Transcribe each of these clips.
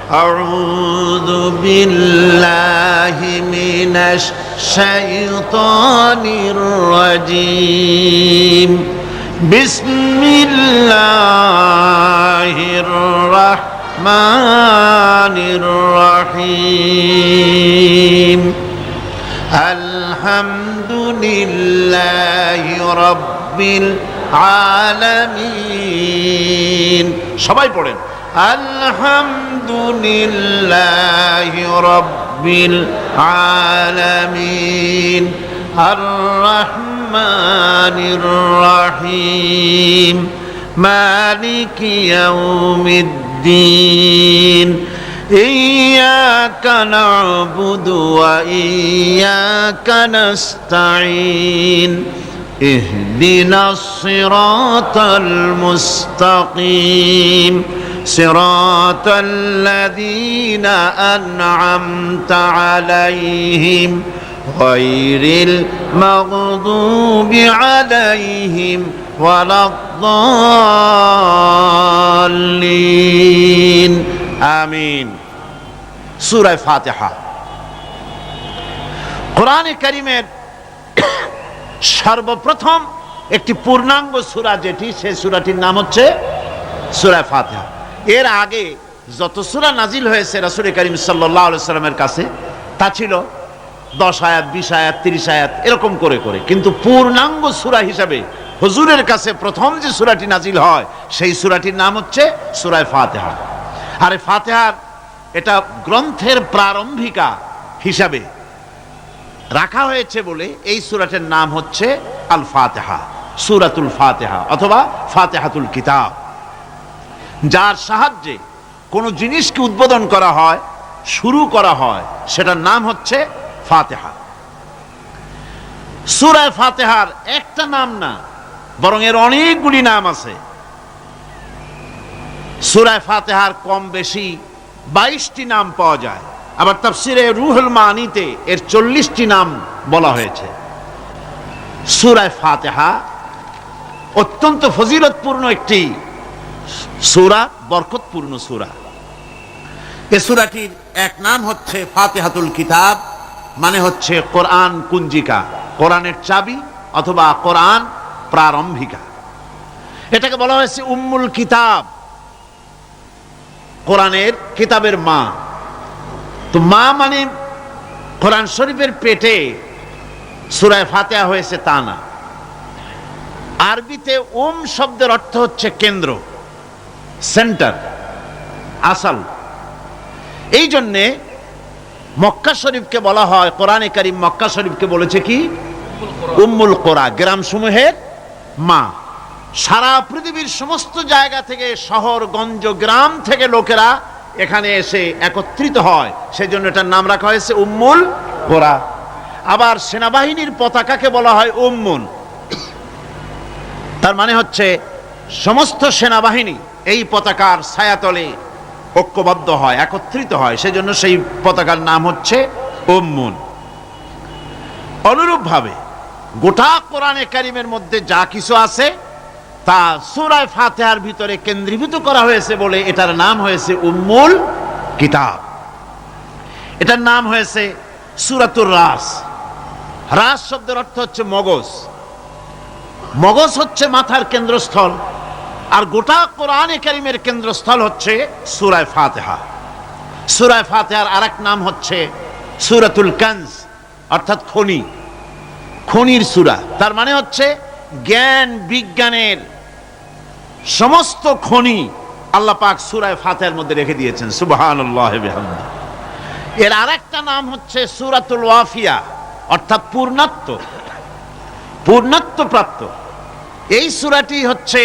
أعوذ بالله من الشيطان الرجيم بسم الله الرحمن الرحيم الحمد لله رب العالمين সবাই পড়েন আলহামদুলিল্লাহি রাব্বিল আলামিন আর রহমানির রহিম মালিকি ইয়াউমিদ্দিন ইয়্যাকা না'বুদু ওয়া ইয়্যাকা নাস্তাঈন ইহদিনাস সিরাতাল মুস্তাকিম صراط الذين أنعمت عليهم غير المغضوب عليهم ولا الضالين آمين سورة فاتحة কোরআন কারীমের সর্বপ্রথম একটি পূর্ণাঙ্গ সূরা যেটি সেই সূরাটির নাম হচ্ছে সূরা ফাতিহা। এর আগে যত সূরা নাজিল হয়েছে রাসূল করিম সাল্লাল্লাহু আলাইহি সাল্লামের কাছে তা ছিল 10 আয়াত 20 আয়াত 30 আয়াত এরকম করে করে, কিন্তু পূর্ণাঙ্গ সূরা হিসাবে হুজুরের কাছে প্রথম যে সূরাটি নাজিল হয় সেই সূরাটির নাম হচ্ছে সূরা ফাতিহা। আর এই ফাতিহার এটা গ্রন্থের প্রারম্ভিকা হিসাবে রাখা হয়েছে বলে এই সূরাটির নাম হচ্ছে আল ফাতিহা, সূরাতুল ফাতিহা অথবা ফাতিহাতুল কিতাব, যার সাহায্যে কোনো জিনিসকে উদ্বোধন করা হয়, শুরু করা হয়, সেটার নাম হচ্ছে ফাতিহা। সূরা ফাতিহার একটা নাম না, বরং এর অনেকগুলি নাম আছে। সূরা ফাতিহার কম বেশি 22টি নাম পাওয়া যায়, আবার তাফসিরে রুহুল মানিতে এর 40টি নাম বলা হয়েছে। সূরা ফাতিহা অত্যন্ত ফজিলতপূর্ণ একটি সূরা, বরকতপূর্ণ সূরা। এই সূরাটির এক নাম হচ্ছে ফাতিহাতুল কিতাব, মানে হচ্ছে কোরআন কুঞ্জিকা, কোরআনের চাবি অথবা কোরআন প্রারম্ভিকা। এটাকে বলা হয়েছে উম্মুল কিতাব, কোরআনের কিতাবের মা। তো মা মানে কোরআন শরীফের পেটে সূরা ফাতিহা হয়েছে তা না। আরবিতে শব্দের অর্থ হচ্ছে কেন্দ্র, সেন্টার, আসল। এই জন্যে মক্কা শরীফকে বলা হয়, কোরআনে কারীম মক্কা শরীফকে বলেছে কি উম্মুল কোরা, গ্রাম সমূহের মা। সারা পৃথিবীর সমস্ত জায়গা থেকে, শহরগঞ্জ গ্রাম থেকে লোকেরা এখানে এসে একত্রিত হয়, সেজন্য এটার নাম রাখা হয়েছে উম্মুল কোরা। আবার সেনাবাহিনীর পতাকাকে বলা হয় উম্মুন, তার মানে হচ্ছে সমস্ত সেনাবাহিনী এই পতাকার ছায়াতলে ঐক্যবদ্ধ হয়, একত্রিত হয়, সেজন্য সেই পতাকার নাম হচ্ছে উম্মুন। অনুরূপভাবে গোটা কোরআনে কারীমের মধ্যে যা কিছু আছে তা সূরা ফাতিহার ভিতরে কেন্দ্রীভূত করা হয়েছে বলে এটার নাম হয়েছে উম্মুল কিতাব। এটার নাম হয়েছে সূরাতুর রাস। রাস শব্দের অর্থ হচ্ছে মগজ। মগজ হচ্ছে মাথার কেন্দ্রস্থল, আর গোটা কোরআনে কারীমের কেন্দ্রস্থল হচ্ছে সূরা ফাতিহা। সূরা ফাতিহার আরেক নাম হচ্ছে সূরাতুল কানজ, অর্থাৎ খনি, খনির সূরা। তার মানে হচ্ছে জ্ঞান বিজ্ঞানের সমস্ত খনি আল্লাহ পাক সূরা ফাতিহার মধ্যে রেখে দিয়েছেন। সুবহানাল্লাহি ওয়া বিহামদিহি। এর আরেকটা নাম হচ্ছে সূরাতুল ওয়াফিয়া, অর্থাৎ পূর্ণত্ব, পূর্ণত্ব প্রাপ্ত। এই সূরাটি হচ্ছে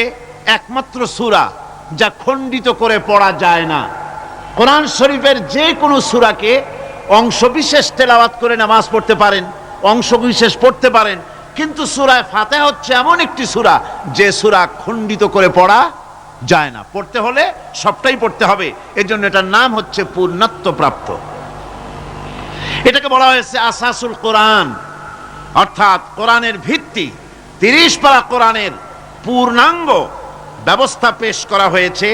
একমাত্র সূরা যা খণ্ডিত করে পড়া যায় না। কোরআন শরীফের যে কোনো সূরাকে অংশবিশেষ তেলাওয়াত করে নামাজ পড়তে পারেন, অংশবিশেষ পড়তে পারেন, কিন্তু সূরা ফাতিহা হচ্ছে এমন একটি সূরা যে সূরা খণ্ডিত করে পড়া যায় না। পড়তে হলে সবটাই পড়তে হবে, এজন্য এটার নাম হচ্ছে পূর্ণত্ব প্রাপ্ত। এটাকে বলা হয়েছে আসাসুল কোরআন, অর্থাৎ কোরআনের ভিত্তি। 30 পারা কোরআনের পূর্ণাঙ্গ ব্যবস্থা পেশ করা হয়েছে,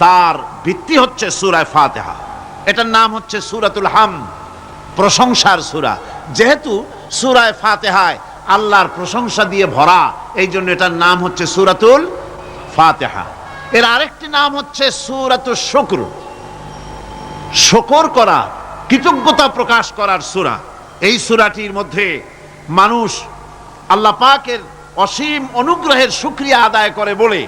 তার ভিত্তি হচ্ছে সূরা ফাতিহা। এটার নাম হচ্ছে সূরাতুল হামদ, প্রশংসার সূরা। যেহেতু সূরা ফাতিহায় আল্লাহর প্রশংসা দিয়ে ভরা, এই জন্য এটার নাম হচ্ছে সূরাতুল ফাতিহা। এর আরেকটি নাম হচ্ছে সূরাতুশ শুকর, শুকর করা, কৃতজ্ঞতা প্রকাশ করার সূরা। এই সূরাটির মধ্যে মানুষ আল্লাহ পাকের অসীম অনুগ্রহের শুকরিয়া আদায় করে বলে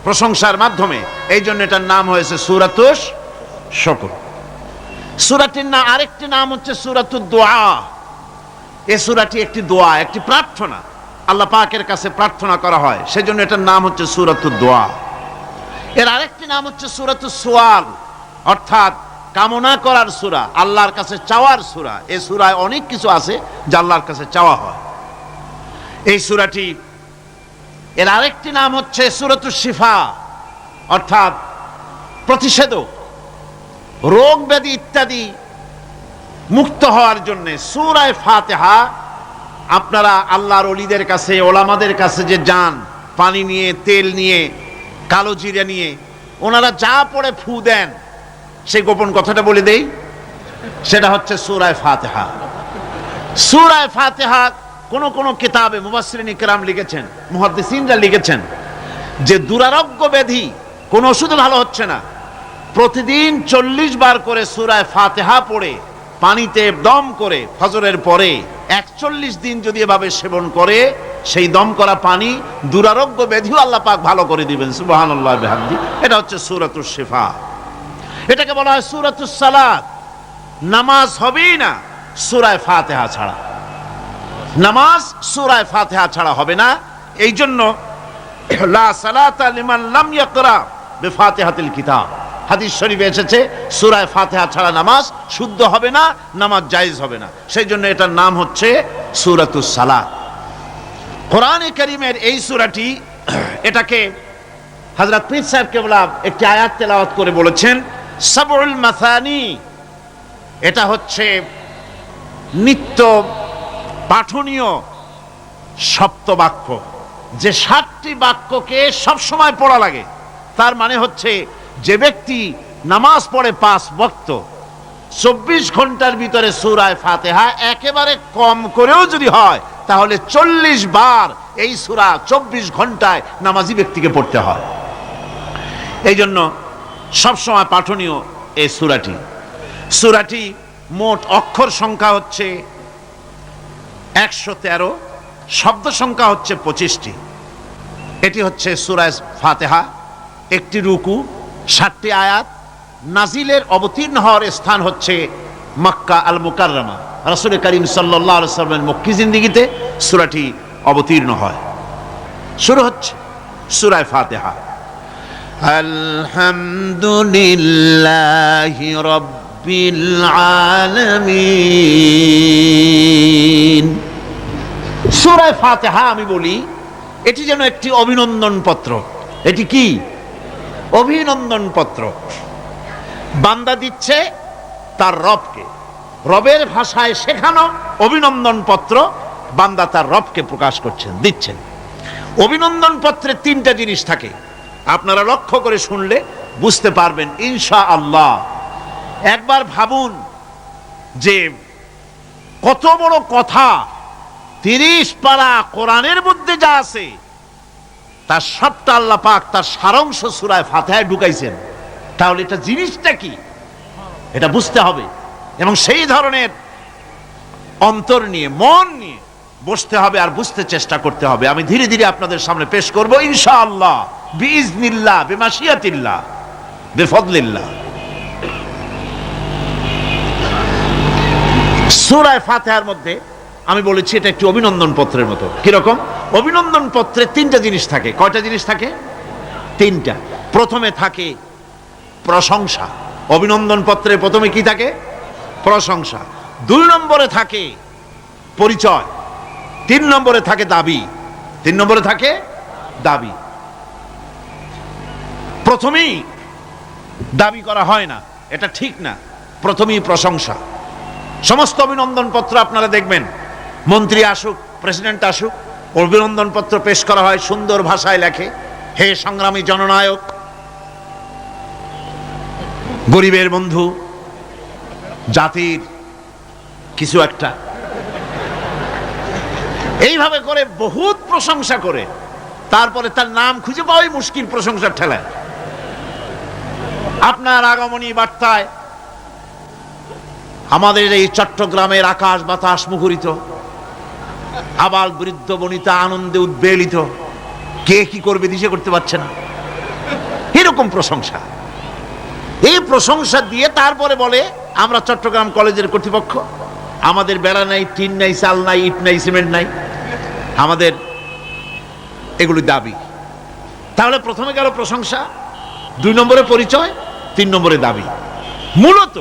প্রশংসার মাধ্যমে, এই জন্য এটার নাম হয়েছে সূরাতুশ শুকর। সূরাটির না আরেকটি নাম হচ্ছে সূরাতুদ দুআ। এই সূরাটি একটি দোয়া, একটি প্রার্থনা, আল্লাহ পাকের কাছে প্রার্থনা করা হয়, সেজন্য এটার নাম হচ্ছে সূরাতুদ দুআ। এর আরেকটি নাম হচ্ছে সূরাতুস সুয়াল, অর্থাৎ কামনা করার সূরা, আল্লাহর কাছে চাওয়ার সূরা। এই সূরায় অনেক কিছু আছে যা আল্লাহর কাছে চাওয়া হয়। এই সূরাটি, এর আরেকটি নাম হচ্ছে সূরাতুশ শিফা, অর্থাৎ প্রতিষেধক, রোগ ব্যাধি ইত্যাদি মুক্ত হওয়ার জন্য। সূরা ফাতিহা আপনারা আল্লাহর ওলিদের কাছে, ওলামাদের কাছে যে যান, পানি নিয়ে, তেল নিয়ে, কালো জিরা নিয়ে, ওনারা যা পড়ে ফু দেন, সেই গোপন কথাটা বলে দেই, সেটা হচ্ছে সূরা ফাতিহা। সূরা ফাতিহা কোন কোন কিতাবে মুফাসসিরিন ইকরাম লিখেছেন, মুহাদ্দিসিনরা লিখেছেন যে দুরারোগ্য ব্যাধি, কোন ওষুধে ভালো হচ্ছে না, প্রতিদিন 40 বার করে সূরা ফাতিহা পড়ে পানিতে দম করে ফজরের পরে 41 দিন যদি এভাবে সেবন করে, সেই দম করা পানি দুরারোগ্য ব্যাধিও আল্লাহ পাক ভালো করে দিবেন। সুবহানাল্লাহ বিহামদি। এটা হচ্ছে সূরাতুশ শিফা। এটাকে বলা হয় সূরাতুস সালাত। নামাজ হবেই না সূরা ফাতিহা ছাড়া, নামাজ সূরা ফাতিহা ছাড়া হবে না। এই জন্য লা সালাতা লিমান লাম ইয়াকরা বিফাতিহাতিল কিতাব, হাদিস শরীফে এসেছে সূরা ফাতিহা ছাড়া নামাজ শুদ্ধ হবে না, নামাজ জায়েজ হবে না। সেই জন্য এটার নাম হচ্ছে সূরাতুস সালাত। কোরআনে কারীমের এই সূরাটি, এটাকে হযরত পীর সাহেব কেবলা একটি আয়াত তেলাওয়াত করে বলেছেন সাবউল মাসানি। এটা হচ্ছে নিত্য পাঠনীয় সপ্তবাক্য, যে 7টি বাক্যকে সব সময় পড়া লাগে। তার মানে হচ্ছে যে ব্যক্তি নামাজ পড়ে 5 ওয়াক্ত, 24 ঘন্টার ভিতরে সূরা ফাতিহা একেবারে কম করেও যদি হয়, তাহলে 40 বার এই সূরা 24 ঘন্টায় নামাজি ব্যক্তিকে পড়তে হয়। এই জন্য সবসময় পাঠনীয় এই সূরাটি। সূরাটি মোট অক্ষর সংখ্যা হচ্ছে 113, শব্দ সংখ্যা হচ্ছে 25টি। এটি হচ্ছে সূরা ফাতিহা। একটি রুকু, 7টি আয়াত। নাজিলের অবতীর্ণ হওয়ার স্থান হচ্ছে মক্কা আল মুকাররমা। রাসূল করিম সাল্লাল্লাহু আলাইহি ওয়াসাল্লামের মক্কি জিন্দেগিতে সূরাটি অবতীর্ণ হয়। শুরু হচ্ছে সূরা ফাতিহা। আলহামদুলিল্লাহি রাব্বিল আলামিন। সূরা ফাতিহা আমি বলি এটি যেন একটি অভিনন্দন পত্র। এটি কি? অভিনন্দন পত্র। বান্দা দিচ্ছে তার রবকে, রবের ভাষায় শেখানো অভিনন্দন পত্র বান্দা তার রবকে প্রকাশ করছেন, দিচ্ছেন। অভিনন্দন পত্রে 3টা জিনিস থাকে, আপনারা লক্ষ্য করে শুনলে বুঝতে পারবেন ইনশাআল্লাহ। একবার ভাবুন যে কত বড় কথা, 30 পারা কোরআনের মধ্যে যা আছে তার সবটা আল্লাহ পাক তার সারাংশ সূরা ফাতিহায় ঢুকাইছেন। তাহলে এটা জিনিসটা কি, এটা বুঝতে হবে এবং সেই ধরনের অন্তর নিয়ে, মন নিয়ে বসতে হবে আর বুঝতে চেষ্টা করতে হবে। আমি ধীরে ধীরে আপনাদের সামনে পেশ করব ইনশাআল্লাহ, বিইজনিল্লাহ, বিমাশিয়াতিল্লাহ, বিফদলিল্লাহ। সূরা ফাতিহার মধ্যে আমি বলেছি এটা একটি অভিনন্দন পত্রের মতো। কিরকম? অভিনন্দন পত্রে 3টা জিনিস থাকে। কয়টা জিনিস থাকে? 3টা। প্রথমে থাকে প্রশংসা। অভিনন্দন পত্রে প্রথমে কি থাকে? প্রশংসা। 2 নম্বরে থাকে পরিচয়। 3 নম্বরে থাকে দাবি। 3 নম্বরে থাকে দাবি। প্রথমেই দাবি করা হয় না, এটা ঠিক না। প্রথমেই প্রশংসা। সমস্ত অভিনন্দন পত্র আপনারা দেখবেন, মন্ত্রী আসুক, প্রেসিডেন্ট আসুক, অভিনন্দন পত্র পেশ করা হয়, সুন্দর ভাষায় লেখে, হে সংগ্রামী জননায়ক, গরিবের বন্ধু, জাতির কিছু একটা, এইভাবে করে বহুত প্রশংসা করে তারপরে তার নাম খুঁজে পাওয়াই মুশকিল প্রশংসার ঠেলায়। আপনার আগমনী বার্তায় আমাদের এই চট্টগ্রামের আকাশ বাতাস মুখরিত, আবাল বৃদ্ধ বনিতা আনন্দে উদ্বেলিত, কে কি করবে দিশে করতে পারছে না, এরকম প্রশংসা। এই প্রশংসা দিয়ে তারপরে বলে আমরা চট্টগ্রাম কলেজের কর্তৃপক্ষ, আমাদের বেড়া নাই, টিন নাই, চাল নাই, ইট নাই, সিমেন্ট নাই, আমাদের এগুলি দাবি। তাহলে প্রথমে গেল প্রশংসা, 2 নম্বরে পরিচয়, 3 নম্বরে দাবি। মূলত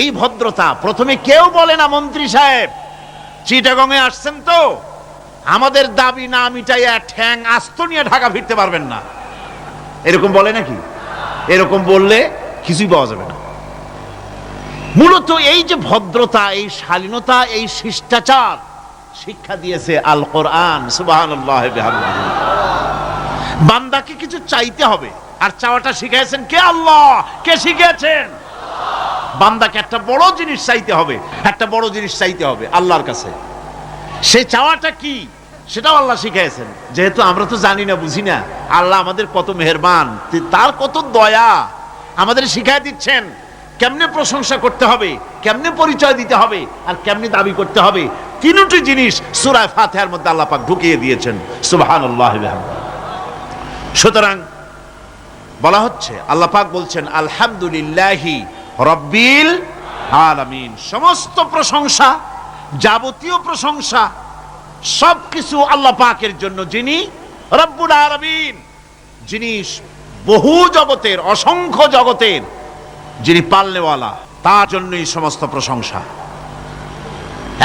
এই ভদ্রতা প্রথমে কেউ বলে না, মন্ত্রী সাহেব চিটাগংয়ে আসছেন তো আমাদের দাবি না মিটাইয়া ঠ্যাং আস্ত নিয়ে ঢাকা ফিরতে পারবেন না, এরকম বলে নাকি? এরকম বললে কিছুই পাওয়া যাবে না। মূলত এই যে ভদ্রতা, এই শালীনতা, এই শিষ্টাচার শিক্ষা দিয়েছে আল কোরআন। সুবহানাল্লাহ বিহামদিহি। বান্দাকে কিছু চাইতে হবে, আর চাওয়াটা শিখাইছেন কে? আল্লাহ। কে শিখিয়েছেন? বান্দাকে একটা বড় জিনিস চাইতে হবে, একটা বড় জিনিস চাইতে হবে আল্লাহর কাছে। সেই চাওয়াটা কি সেটাও আল্লাহ শিখাইছেন। যেহেতু আমরা তো জানি না, বুঝি না, আল্লাহ আমাদের কত মেহেরবান, তার কত দয়া, আমাদের শিখাই দিচ্ছেন কেমনে প্রশংসা করতে হবে, কেমনে পরিচয় দিতে হবে, আর কেমনে দাবি করতে হবে। 3টি জিনিস সূরা ফাতিহার মধ্যে আল্লাহ পাক ঢুকিয়ে দিয়েছেন। সুবহানাল্লাহ বিহামদিহি। সুতরাং বলা হচ্ছে, আল্লাহ পাক বলছেন আলহামদুলিল্লাহি রাব্বিল আলামিন। সমস্ত প্রশংসা, যাবতীয় প্রশংসা সবকিছু আল্লাহ পাকের জন্য, যিনি রব্বুল আলামিন, যিনি বহু জগতের, অসংখ্য জগতের যিনি পালনেওয়ালা, তার জন্যই সমস্ত প্রশংসা।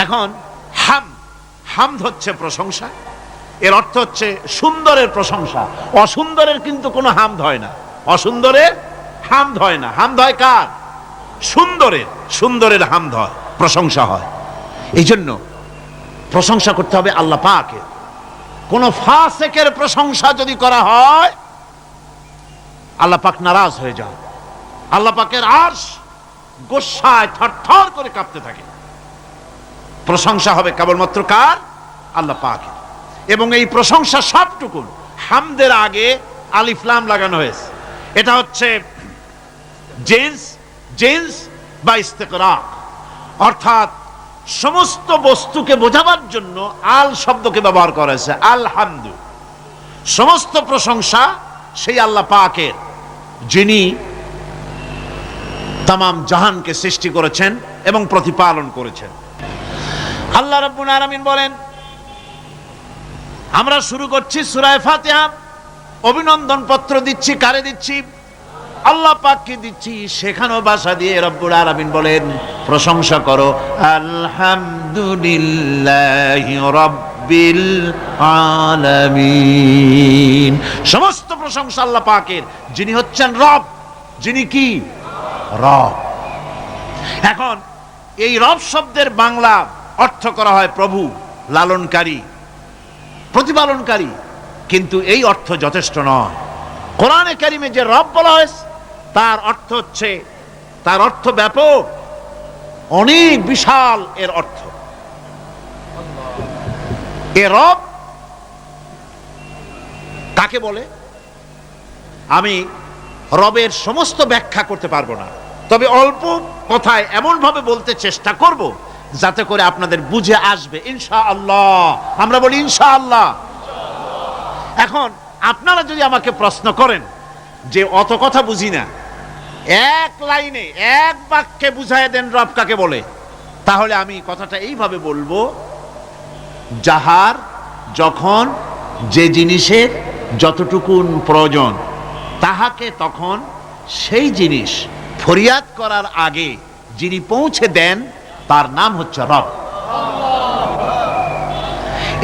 এখন হামদ হচ্ছে প্রশংসা, এর অর্থ হচ্ছে সুন্দরের প্রশংসা। অসুন্দরের কিন্তু কোনো হামদ হয় না, অসুন্দরের হামদ হয় না। হামদ হয় কার? সুন্দরের। সুন্দরের হামদ হয়, প্রশংসা হয়। এই জন্য প্রশংসা করতে হবে আল্লাহ পাকের। কোন ফাসিকের প্রশংসা যদি করা হয় আল্লাহ পাক নারাজ হয়ে যান, আল্লাহ পাকের আরশ গোসায় থরথর করে কাঁপতে থাকে। প্রশংসা হবে কেবলমাত্র কার? আল্লাহ পাকের। এবং এই প্রশংসা সবটুকু হামদের আগে আলিফ লাম লাগানো হয়েছে। এটা হচ্ছে জিন্স বা ইস্তিকরাক, অর্থাৎ সমস্ত বস্তুকে বোঝাবার জন্য আল শব্দকে ব্যবহার করা হয়েছে। আলহামদু, সমস্ত প্রশংসা সেই আল্লাহ পাকের, যিনি তামাম জাহানকে সৃষ্টি করেছেন এবং প্রতিপালন করেছেন। আল্লাহ রাব্বুল আলামিন বলেন, আমরা শুরু করছি সূরা ফাতিহা, অভিনন্দন পত্র দিচ্ছি। কারে দিচ্ছি? আল্লাহ পাককে দিচ্ছি। সেখানেও ভাষা দিয়ে রব্বুল আলামিন বলেন প্রশংসা করো, আলহামদুলিল্লাহি রাব্বিল আলামিন। সমস্ত প্রশংসা আল্লাহ পাকের, যিনি হচ্ছেন রব। যিনি কি? রব। এখন এই রব শব্দের বাংলা অর্থ করা হয় প্রভু, লালনকারী, প্রতিপালনকারী, কিন্তু এই অর্থ যথেষ্ট নয়। কোরআনে কারিমে যে রব বলা হয়েছে তার অর্থ হচ্ছে, তার অর্থ ব্যাপক, অনেক বিশাল এর অর্থ। এ রব কাকে বলে আমি রবের সমস্ত ব্যাখ্যা করতে পারবো না, তবে অল্প কথায় এমন ভাবে বলতে চেষ্টা করব যাতে করে আপনাদের বুঝে আসবে ইনশাআল্লাহ। আমরা বলি ইনশাআল্লাহ। এখন আপনারা যদি আমাকে প্রশ্ন করেন যে অত কথা বুঝি না, এক লাইনে এক বাক্যে বুঝায় দেন রব কাকে বলে, তাহলে আমি কথাটা এইভাবে বলবো, যাহার যখন যে জিনিসের যতটুকুন প্রয়োজন তাহাকে তখন সেই জিনিস ফরিয়াদ করার আগে যিনি পৌঁছে দেন তার নাম হচ্ছে রব।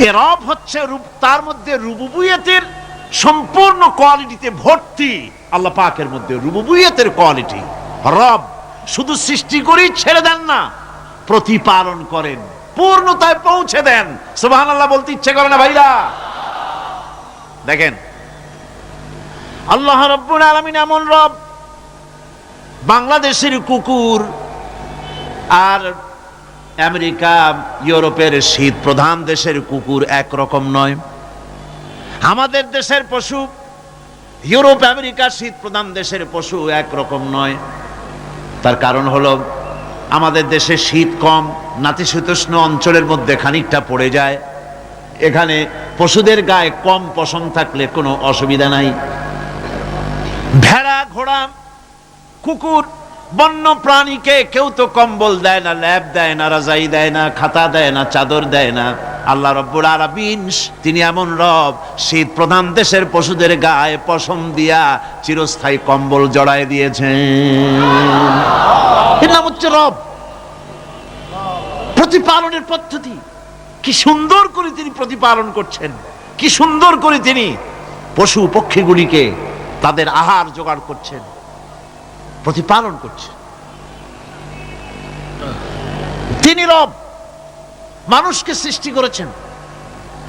এ রব হচ্ছে তার মধ্যে রুবুবিয়তের সম্পূর্ণ কোয়ালিটিতে ভর্তি। আল্লাহ পাকের মধ্যে রুবুবিয়তের কোয়ালিটি। রব শুধু সৃষ্টি করেই ছেড়ে দেন না, প্রতিপালন করেন, পূর্ণতায় পৌঁছে দেন। সুবহানাল্লাহ বলতে ইচ্ছে করে না ভাইরা? দেখেন আল্লাহ রাব্বুল আলামিন এমন রব, বাংলাদেশের কুকুর আর আমেরিকা ইউরোপের শীত প্রধান দেশের কুকুর একরকম নয়। আমাদের দেশের পশু ইউরোপ আমেরিকা শীত প্রধান দেশের পশু একরকম নয়। তার কারণ হলো আমাদের দেশে শীত কম, নাতিশীতোষ্ণ অঞ্চলের মধ্যে খানিকটা পড়ে যায়। এখানে পশুদের গায়ে কম পশম থাকলে কোনো অসুবিধা নাই। ভেড়া, ঘোড়া, কুকুর, বন্য প্রাণীকে কেউ তো কম্বল দেয় না, ল্যাপ দেয় না, রাজাই দেয় না, খাতা দেয় না, চাদর দেয় না। আল্লাহ রাব্বুল আলামিন তিনি এমন রব, শীত প্রধান দেশের পশুদের গায়ে পশম দিয়া চিরস্থায়ী কম্বল জড়ায় দিয়েছেন। এর নাম হচ্ছে রব। প্রতিপালনের পদ্ধতি কি সুন্দর করে তিনি প্রতিপালন করছেন, কি সুন্দর করে তিনি পশু পক্ষীগুলিকে তাদের আহার জোগাড় করছেন, প্রতিপালন করছেন। তিনি রব, মানুষকে সৃষ্টি করেছেন,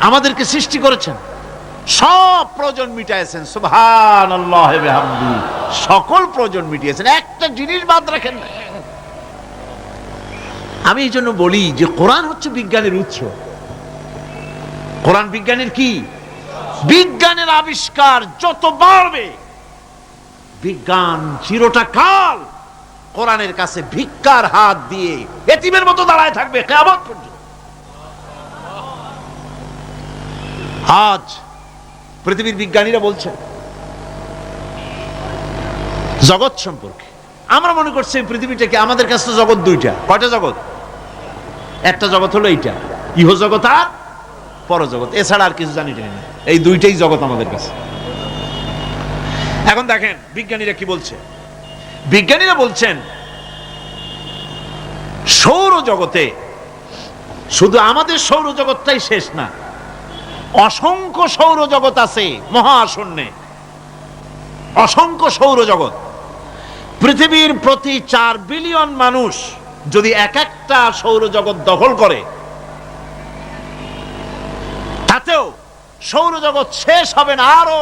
আমাদেরকে সৃষ্টি করেছেন, সব প্রয়োজন মিটাইছেন। সুবহানাল্লাহ ওয়া বিহামদিহি, সকল প্রয়োজন মিটিয়েছেন, একটা জিনিস বাদ রাখেন না। আমি এই জন্য বলি যে কোরআন হচ্ছে বিজ্ঞানের উৎস। কোরআন বিজ্ঞানের কি? বিজ্ঞানের আবিষ্কার যত বাড়বে, বিজ্ঞান চিরটা কাল কোরআনের কাছে ভিক্ষার হাত দিয়ে এতিমের মতো দাঁড়ায় থাকবে কিয়ামত পর্যন্ত। আজ পৃথিবীর বিজ্ঞানীরা বলছেন জগৎ সম্পর্কে, আমরা মনে করছি পৃথিবীটাকে, আমাদের কাছে জগৎ দুইটা। কয়টা জগৎ? একটা জগৎ হলো এইটা, ইহ জগৎ আর পরজগৎ, এছাড়া আর কিছু জানি না। এই দুইটাই জগৎ আমাদের কাছে। এখন দেখেন বিজ্ঞানীরা কি বলছে। বিজ্ঞানীরা বলছেন সৌরজগতে শুধু আমাদের সৌরজগৎটাই শেষ না, অসংখ্য সৌরজগৎ আছে মহাশূন্যে, অসংখ্য সৌরজগৎ। পৃথিবীর প্রতি 4 বিলিয়ন মানুষ যদি এক একটা সৌরজগৎ দখল করে, তাতেও সৌরজগৎ শেষ হবে না। আরো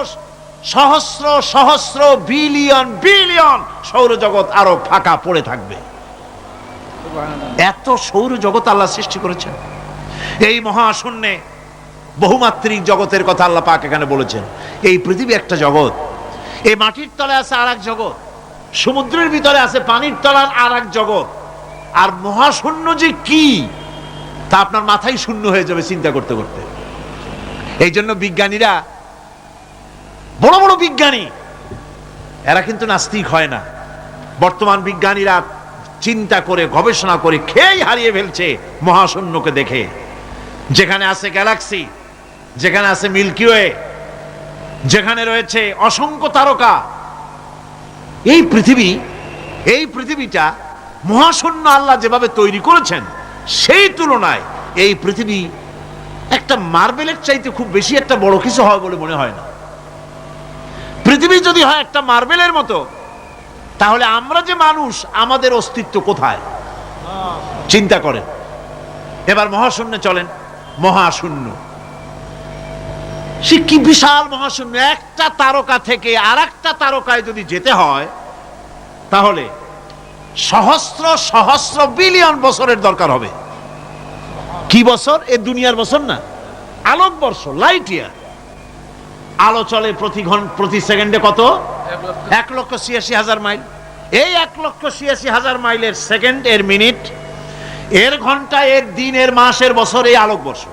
সহস্র সহস্র বিলিয়ন বিলিয়ন সৌরজগৎ আরো ফাঁকা পড়ে থাকবে। এত সৌরজগৎ আল্লাহ সৃষ্টি করেছেন। এই মহাশূন্যে বহুমাত্রিক জগতের কথা আল্লাহ পাক এখানে বলেছেন। এই পৃথিবী একটা জগৎ, এই মাটির তলে আছে আর এক জগৎ, সমুদ্রের ভিতরে আছে পানির তলার আর এক জগৎ। আর মহাশূন্য যে কি তা আপনার মাথায় শূন্য হয়ে যাবে চিন্তা করতে করতে। এই জন্য বিজ্ঞানীরা, বড় বড় বিজ্ঞানী, এরা কিন্তু নাস্তিক হয় না। বর্তমান বিজ্ঞানীরা চিন্তা করে গবেষণা করে খেয়েই হারিয়ে ফেলছে মহাশূন্যকে দেখে। যেখানে আছে গ্যালাক্সি, যেখানে আছে মিল্কি ওয়ে, যেখানে রয়েছে অসংখ্য তারকা, এই পৃথিবীটা মহাশূন্য আল্লাহ যেভাবে তৈরি করেছেন, সেই তুলনায় এই পৃথিবী একটা মার্বেলের চাইতে খুব বেশি একটা বড় কিছু হয় বলে মনে হয় না। পৃথিবী যদি হয় একটা মার্বেলের মতো, তাহলে আমরা যে মানুষ, আমাদের অস্তিত্ব কোথায় চিন্তা করেন। এবার মহাশূন্যে চলেন, মহাশূন্য সে কি বিশাল মহাশূন্য। একটা তারকা থেকে আর একটা তারকায় যদি যেতে হয়, তাহলে সহস্র সহস্র বিলিয়ন বছরের দরকার হবে। কি বছর? এ দুনিয়ার বছর না, আলোক বর্ষ, লাইট ইয়ার। আলো চলে প্রতি সেকেন্ডে কত? 1,86,000 মাইল। এই 1,86,000 মাইলের সেকেন্ড, এর মিনিট, এর ঘন্টা, এর দিন, এর মাস, এর বছর, এই আলোকবর্ষ।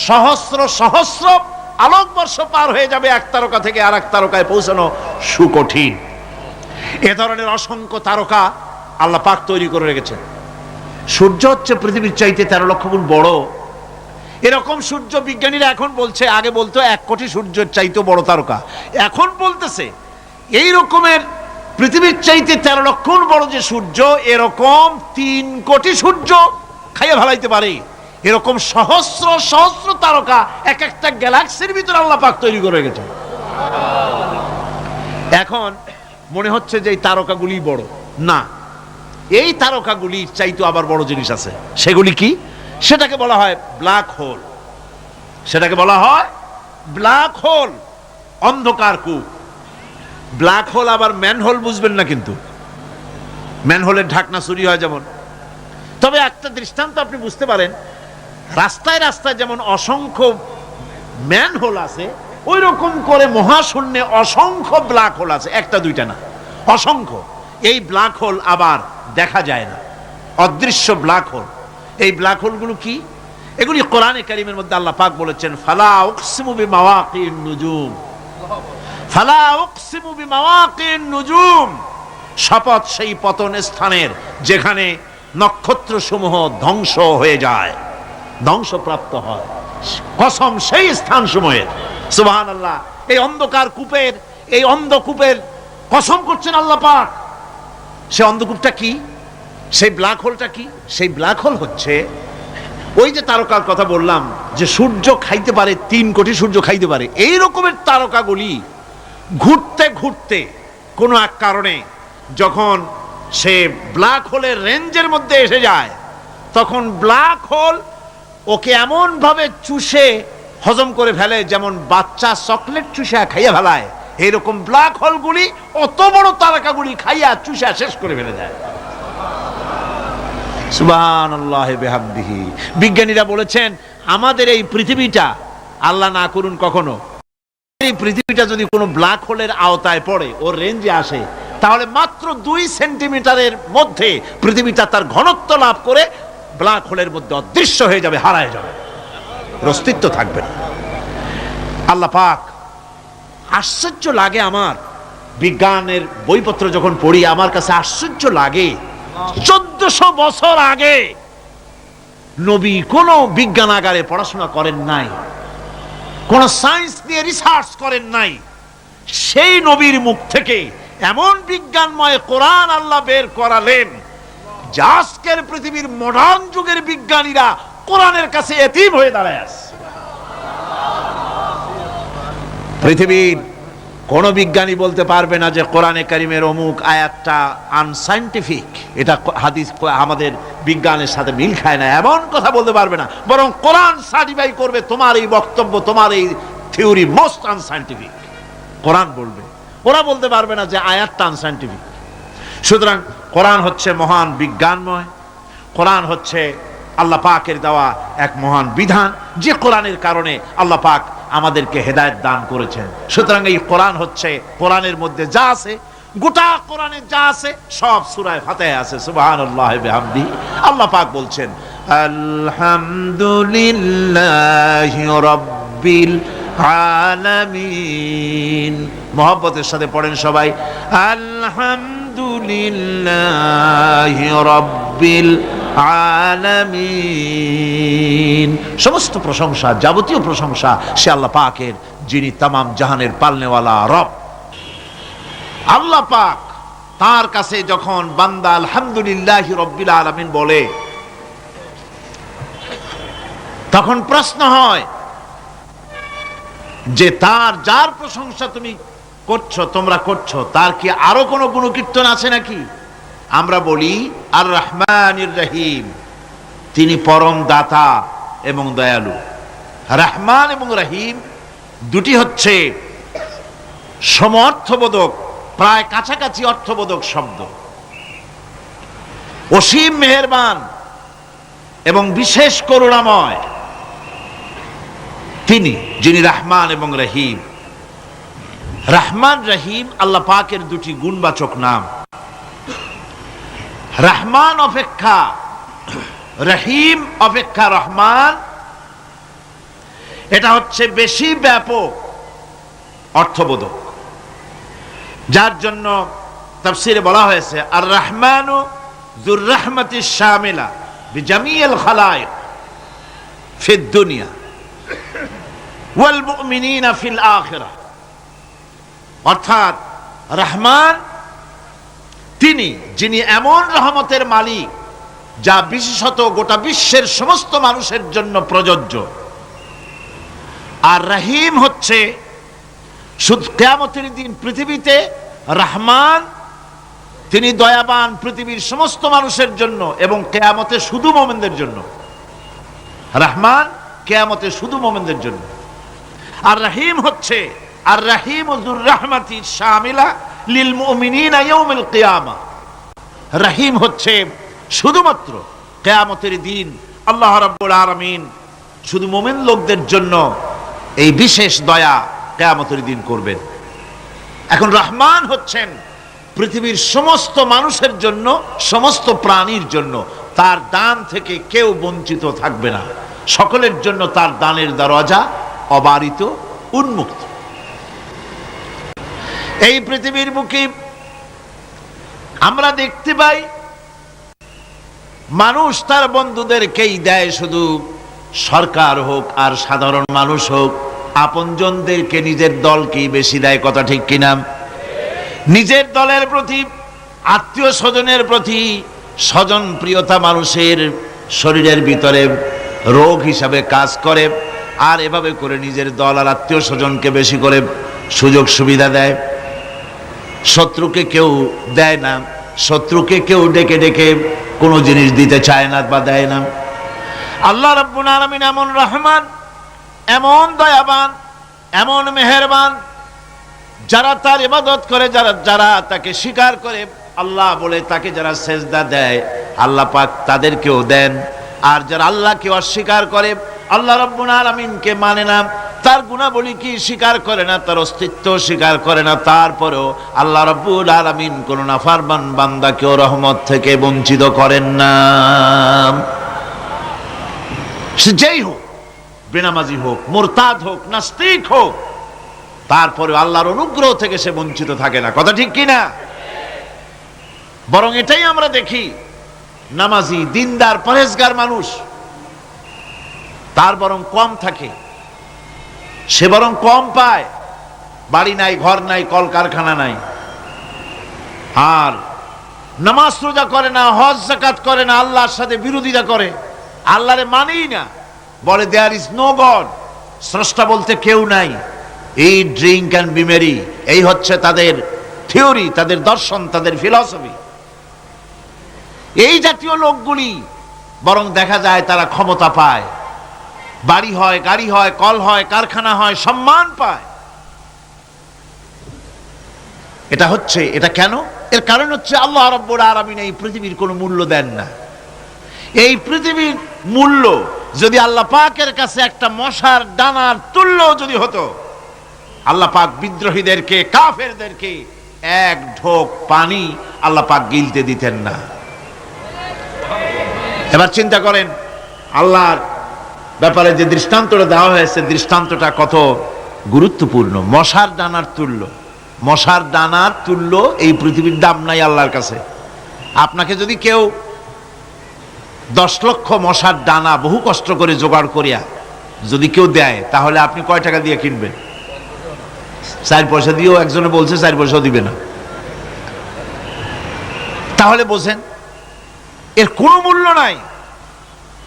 সহস্র সহস্র আলোকবর্ষ পার হয়ে যাবে এক তারকা থেকে আর এক তারকায় পৌঁছানো সুকঠিন। এ ধরনের অসংখ্য তারকা আল্লাহ পাক তৈরি করে রেখেছেন। সূর্য হচ্ছে পৃথিবীর চাইতে 13 লক্ষ গুণ বড়। এরকম সূর্য বিজ্ঞানীরা এখন বলছে, আগে বলতো 1 কোটি সূর্যের চাইতে বড় তারকা, এখন বলতেছে এই রকমের পৃথিবীর চাইতে 13 লক্ষ গুণ বড় যে সূর্য, এরকম 3 কোটি সূর্য খাইয়ে ফেলাইতে পারে। এরকম সহস্র সহস্র তারকা এক একটা গ্যালাক্সির ভিতরে আল্লাহ পাক তৈরি করে রেখেছেন। এখন মনে হচ্ছে যে এই তারকাগুলি বড় না, এই তারকাগুলির চাইতে আবার বড় জিনিস আছে। সেগুলি কি? সেটাকে বলা হয় ব্ল্যাক হোল। সেটাকে বলা হয় ব্ল্যাক হোল, অন্ধকার কূপ। ব্ল্যাক হোল আবার ম্যানহোল বুঝবেন না, কিন্তু ম্যানহোলের ঢাকনা চুরি হয় যেমন, তবে একটা দৃষ্টান্ত আপনি বুঝতে পারেন, রাস্তায় রাস্তায় যেমন অসংখ্য ম্যান হোল আছে, ওই রকম করে মহাশূন্যে অসংখ্য ব্ল্যাক হোল আছে, একটা দুইটা না, অসংখ্য। এই ব্ল্যাক হোল আবার দেখা যায় না, অদৃশ্য ব্ল্যাক হোল। এই ব্ল্যাক হোলগুলো কি? এগুলি কোরআনে কারীমের মধ্যে আল্লাহ পাক বলেছেন, ফালা উকসিমু বিমাওয়াকিন নুজুম, ফালা উকসিমু বিমাওয়াকিন নুজুম, শপথ সেই পতন স্থানের যেখানে নক্ষত্র সমূহ ধ্বংস হয়ে যায়, ধ্বংসপ্রাপ্ত হয়, কসম সেই স্থান সমূহের। সুবহানাল্লাহ। এই অন্ধকার কূপের, এই অন্ধকূপের কসম করছেন আল্লাহ পাক। সে অন্ধকূপটা কি? সেই ব্ল্যাক হোলটা কি? সেই ব্ল্যাক হোল হচ্ছে ওই যে তারকার কথা বললাম, যে সূর্য খাইতে পারে, 3 কোটি সূর্য খাইতে পারে, এই রকমের তারকাগুলি ঘুরতে ঘুরতে কোনো এক কারণে যখন সে ব্ল্যাক হোলের রেঞ্জের মধ্যে এসে যায়, তখন ব্ল্যাক হোল ওকে এমন ভাবে চুষে হজম করে ফেলে, যেমন বাচ্চা চকলেট চুষা খাইয়া ফেলায়, এইরকম ব্ল্যাক হোলগুলি অত বড় তারকাগুলি খাইয়া চুষা শেষ করে ফেলে যায়। সুবহানাল্লাহি বিহামদিহি। বিজ্ঞানীরা বলেছেন, আমাদের এই পৃথিবীটা, আল্লাহ না করুন কখনো, এই পৃথিবীটা যদি কোনো ব্ল্যাক হোলের আওতায় পড়ে, ওর রেঞ্জে আসে, তাহলে মাত্র 2 সেন্টিমিটারের মধ্যে পৃথিবীটা তার ঘনত্ব লাভ করে ব্ল্যাক হোলের মধ্যে অদৃশ্য হয়ে যাবে, হারায় যাবে, অস্তিত্ব থাকবে না। আল্লাহ পাক, আশ্চর্য লাগে আমার, বিজ্ঞানের বইপত্র যখন পড়ি আমার কাছে আশ্চর্য লাগে, 1400 বছর আগে নবী কোন বিজ্ঞানাগারে পড়াশোনা করেন নাই, কোন সায়েন্স নিয়ে রিসার্চ করেন নাই, সেই নবীর মুখ থেকে এমন বিজ্ঞানময় কোরআন আল্লাহ বের করালেন, যে আজকের পৃথিবীর মডার্ন যুগের বিজ্ঞানীরা কোরআনের কাছে এতিম হয়ে দাঁড়ায় আছে। পৃথিবীর কোন বিজ্ঞানী বলতে পারবে না যে কোরআনে কারীমের অমুক আয়াতটা আনসাইন্টিফিক, এটা হাদিস আমাদের বিজ্ঞানের সাথে মিল খায় না, এমন কথা বলতে পারবে না। বরং কোরআন সার্টিফাই করবে তোমার এই বক্তব্য, তোমার এই থিওরি মোস্ট আনসাইন্টিফিক, কোরআন বলবে। ওরা বলতে পারবে না যে আয়াতটা আনসাইন্টিফিক। সুতরাং কোরআন হচ্ছে মহান বিজ্ঞানময়, কোরআন হচ্ছে আল্লাহ পাকের দেওয়া এক মহান বিধান, যে কোরআনের কারণে আল্লাহ পাক আমাদেরকে হেদায়েত দান করেছেন। সুতরাং এই কোরআন হচ্ছে, কোরআনের মধ্যে যা আছে, গোটা কোরআনে যা আছে সব সূরা ফাতিহায় আছে। সুবহানাল্লাহি বিহামদিহি। আল্লাহ পাক বলছেন, আলহামদুলিল্লাহি রাব্বিল আলামিন। মহব্বতের সাথে পড়েন সবাই, আলহামদুলিল্লাহি রাব্বিল আলামিন। সমস্ত প্রশংসা, যাবতীয় প্রশংসা সে আল্লাহ পাকের, যিনি তামাম জাহানের পালনেওয়ালা রব। আল্লাহ পাক তার কাছে যখন বান্দা আলহামদুলিল্লাহি রাব্বিল আলামিন বলে, তখন প্রশ্ন হয় যে তার, যার প্রশংসা তুমি করছো, তোমরা করছো, তার কি আরো কোনো গুণকীর্তন আছে নাকি? আমরা বলি আর রহমানির রহিম, তিনি পরম দাতা এবং দয়ালু। রহমান এবং রহিম দুটি হচ্ছে সমঅর্থবোধক, প্রায় কাছাকাছি অর্থবোধক শব্দ। অসীম মেহেরবান এবং বিশেষ করুণাময় তিনি, যিনি রহমান এবং রহিম। রহমান রহিম আল্লাহ পাকের দুটি গুণবাচক নাম। রহমান অপেক্ষা, রহিম অপেক্ষা রহমান, এটা হচ্ছে বেশি ব্যাপক অর্থবোধক, যার জন্য তাফসীরে বলা হয়েছে আর রহমানু যুর রাহমাতিশ শামিলা বিজামিল খালায়েক ফিদ দুনিয়া ওয়াল মুমিনিনা ফিল আখিরাহ। অর্থাৎ রহমান তিনি, যিনি এমন রহমতের মালিক যা বিশেষত গোটা বিশ্বের সমস্ত মানুষের জন্য প্রযোজ্য। আর রহিম হচ্ছে শুধু কিয়ামতের দিন পৃথিবীতে রহমান, তিনি দয়াবান পৃথিবীর সমস্ত মানুষের জন্য, এবং কিয়ামতে শুধু মুমিনদের জন্য। রহমান কিয়ামতে শুধু মুমিনদের জন্য। আর রহিম হচ্ছে আর রহিম যুর রাহমাতি শামিলা লিল মুমিনিনা ইয়াউমিল কিয়ামা। রহিম হচ্ছে শুধুমাত্র কিয়ামতের দিন আল্লাহ রাব্বুল আলামিন শুধু মুমিন লোকদের জন্য এই বিশেষ দয়া কিয়ামতের দিন করবেন। এখন রহমান হচ্ছেন পৃথিবীর সমস্ত মানুষের জন্য, সমস্ত প্রাণীর জন্য। তার দান থেকে কেউ বঞ্চিত থাকবে না, সকলের জন্য তার দানের দরজা অবারিত, উন্মুক্ত। এই পৃথিবীর বুকে আমরা দেখতে পাই মানুষ তার বন্ধুদেরকেই দেয়, শুধু সরকার হোক আর সাধারণ মানুষ হোক, আপনজনদেরকে নিজের দলকেই বেশি দেয়। কথা ঠিক কিনা? নিজের দলের প্রতি, আত্মীয় স্বজনের প্রতি স্বজন প্রিয়তা মানুষের শরীরের ভিতরে রোগ হিসাবে কাজ করে, আর এভাবে করে নিজের দল আর আত্মীয় স্বজনকে বেশি করে সুযোগ সুবিধা দেয়। শত্রুকে কেউ দেয় না, শত্রুকে কেউ ডেকে ডেকে কোনো জিনিস দিতে চায় না বা দেয় না। আল্লাহ রাব্বুল আলামিন এমন রহমান, এমন দয়াবান, এমন মেহেরবান, যারা তার ইবাদত করে, যারা তাকে স্বীকার করে, আল্লাহ বলে তাকে যারা সেজদা দেয়, আল্লাহ পাক তাদেরকেও দেন। আর যারা আল্লাহকে অস্বীকার করে, আল্লাহ রাব্বুল আলামিনকে মানে না, তার গুণাবলী কি স্বীকার করে না, তার অস্তিত্ব স্বীকার করে না, তারপরেও আল্লাহ রাব্বুল আলামিন কোন নাফরমান বান্দাকেও রহমত থেকে বঞ্চিত করেন না। সে যেই হোক, বেনামাজি হোক, মুরতাদ হোক, নাস্তিক হোক, তারপরে আল্লাহর অনুগ্রহ থেকে সে বঞ্চিত থাকে না। কথা ঠিক কিনা? বরং এটাই আমরা দেখি, নামাজি, দিনদার, পরেজগার মানুষ তার বরং কম থাকে, সে বরং কম পায়। বাড়ি নাই, ঘর নাই, কলকারখানা নাই, আর নামাজ রোজা করে না, হজ যাকাত করে না, আল্লাহর সাথে বিরোধিতা করে, আল্লাহরে মানেই না, বলে দেয়ার ইজ নো গড, স্রষ্টা বলতে কেউ নাই। এই ড্রিঙ্ক অ্যান্ড বি মেরি, এই হচ্ছে তাদের থিওরি, তাদের দর্শন, তাদের ফিলসফি। এই জাতীয় লোকগুলি বরং দেখা যায় তারা ক্ষমতা পায়, বাড়ি হয়, গাড়ি হয়, কল হয়, কারখানা হয়, সম্মান পায়। এটা কেন? এর কারণ হচ্ছে আল্লাহ রাব্বুল আলামিন এই পৃথিবীর কোনো মূল্য দেন না। এই পৃথিবীর মূল্য যদি আল্লাহ পাকের কাছে একটা মশার ডানার তুল্য যদি হতো, আল্লাহ পাক বিদ্রোহীদেরকে, কাফেরদেরকে এক ঢোক পানি আল্লাহ পাক গিলতে দিতেন না। এবার চিন্তা করেন, আল্লাহর ব্যাপারে যে দৃষ্টান্তটা দেওয়া হয়েছে, দৃষ্টান্তটা কত গুরুত্বপূর্ণ। মশার ডানার তুল্য, মশার ডানার তুল্য এই পৃথিবীর দাম নাই আল্লাহর কাছে। আপনাকে যদি কেউ 10 লক্ষ মশার ডানা বহু কষ্ট করে জোগাড় করিয়া যদি কেউ দেয়, তাহলে আপনি কয় টাকা দিয়ে কিনবেন? 4 পয়সা দিয়েও একজনে বলছে 4 পয়সাও দিবে না। তাহলে বোঝেন এর কোনো মূল্য নাই।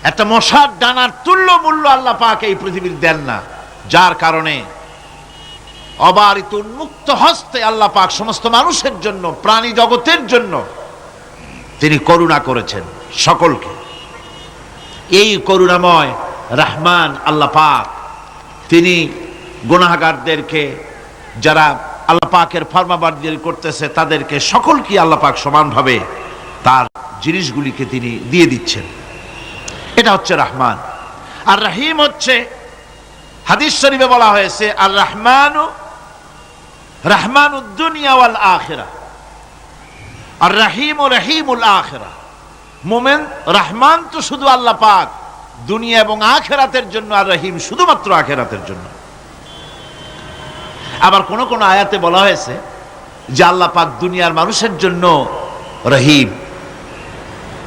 একটা মশার ডানার তুল্য মূল্য আল্লাহ পাক এই পৃথিবীর দেন না, যার কারণে অবারিত উন্মুক্ত হস্তে আল্লাহ পাক সমস্ত মানুষের জন্য, প্রাণী জগতের জন্য তিনি করুণা করেছেন সকলকে। এই করুণাময় রহমান আল্লাহ পাক, তিনি গুনাহগারদেরকে, যারা আল্লাহ পাকের ফরমাবরদারি করতেছে, তাদেরকে সকলকে আল্লাহ পাক সমানভাবে তার জিনিসগুলিকে তিনি দিয়ে দিচ্ছেন। এটা হচ্ছে রহমান। আর রহিম হচ্ছে, হাদিস শরীফে বলা হয়েছে, আর রহমানু রহমানুদ দুনিয়া ওয়াল আখিরাহ, আর রহিমু রহিমুল আখিরাহ। মুমিন রহমান তো শুধু আল্লাহ পাক দুনিয়া এবং আখিরাতের জন্য, আর রহিম শুধুমাত্র আখিরাতের জন্য। আবার কোন কোন আয়াতে বলা হয়েছে যে আল্লাহ পাক দুনিয়ার মানুষের জন্য রহিম।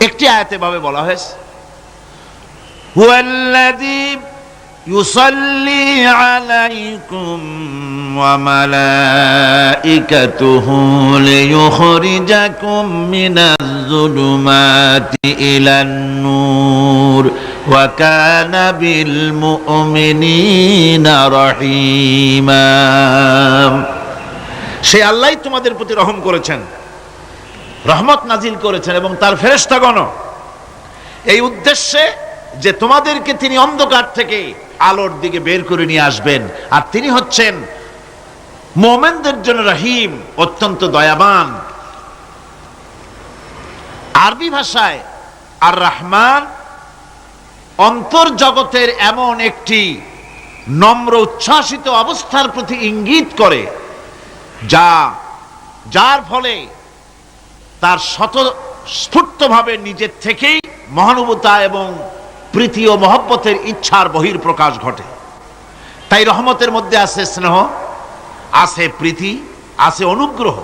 একটি আয়াতে ভাবে বলা হয়েছে, হুয়াল্লাযী ইউসাল্লি আলাইকুম ওয়া মালাইকাতুহু লিয়ুখরিজাকুম মিনাজ যুলুমাতি ইলান নূর ওয়া কানা বিল মুমিনিনা রহিমা। সে আল্লাহই তোমাদের প্রতি রহম করেছেন, রহমত নাজিল করেছেন, এবং তার ফেরেশতাগণ এই উদ্দেশ্যে যে তোমাদেরকে তিনি অন্ধকার থেকে আলোর দিকে বের করে নিয়ে আসবেন। আর তিনি হচ্ছেন মুমিনদের জন্য রহিম, অত্যন্ত দয়াবান। আরবি ভাষায় আর রহমান অন্তর্জগতের এমন একটি নম্র উচ্ছ্বাসিত অবস্থার প্রতি ইঙ্গিত করে, যার ফলে তার স্বতঃস্ফূর্তভাবে নিজের থেকেই মহানুভবতা এবং প্রীতি ও মহব্বতের ইচ্ছার বহির্প্রকাশ ঘটে। তাই রহমতের মধ্যে আছে স্নেহ, আছে প্রীতি, আছে অনুগ্রহ।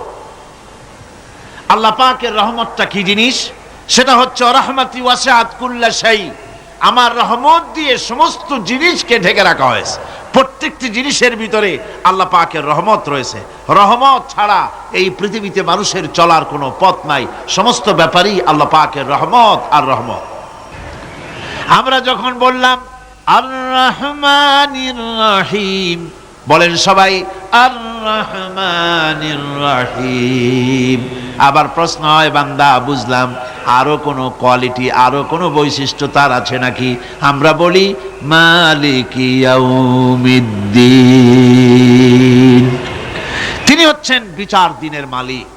আল্লাহ পাকের রহমতটা কি জিনিস? সেটা হচ্ছে রহমতি ওয়াসিআত কুল্লা শাই, আমার রহমত দিয়ে সমস্ত জিনিসকে ঢেকে রাখা হয়েছে। প্রত্যেকটি জিনিসের ভিতরে আল্লাহ পাকের রহমত রয়েছে। রহমত ছাড়া এই পৃথিবীতে মানুষের চলার কোনো পথ নাই। সমস্ত ব্যাপারই আল্লাহ পাকের রহমত আর রহমত। আমরা যখন বললাম আর রহমানির রহিম, বলেন সবাই আর রহমানির রহিম। আবার প্রশ্ন হয়, বান্দা বুঝলাম, আরো কোনো কোয়ালিটি, আরো কোনো বৈশিষ্ট্য তার আছে নাকি? আমরা বলি মালিকি ইয়াউমিদ্দিন, তিনি হচ্ছেন বিচার দিনের মালিক,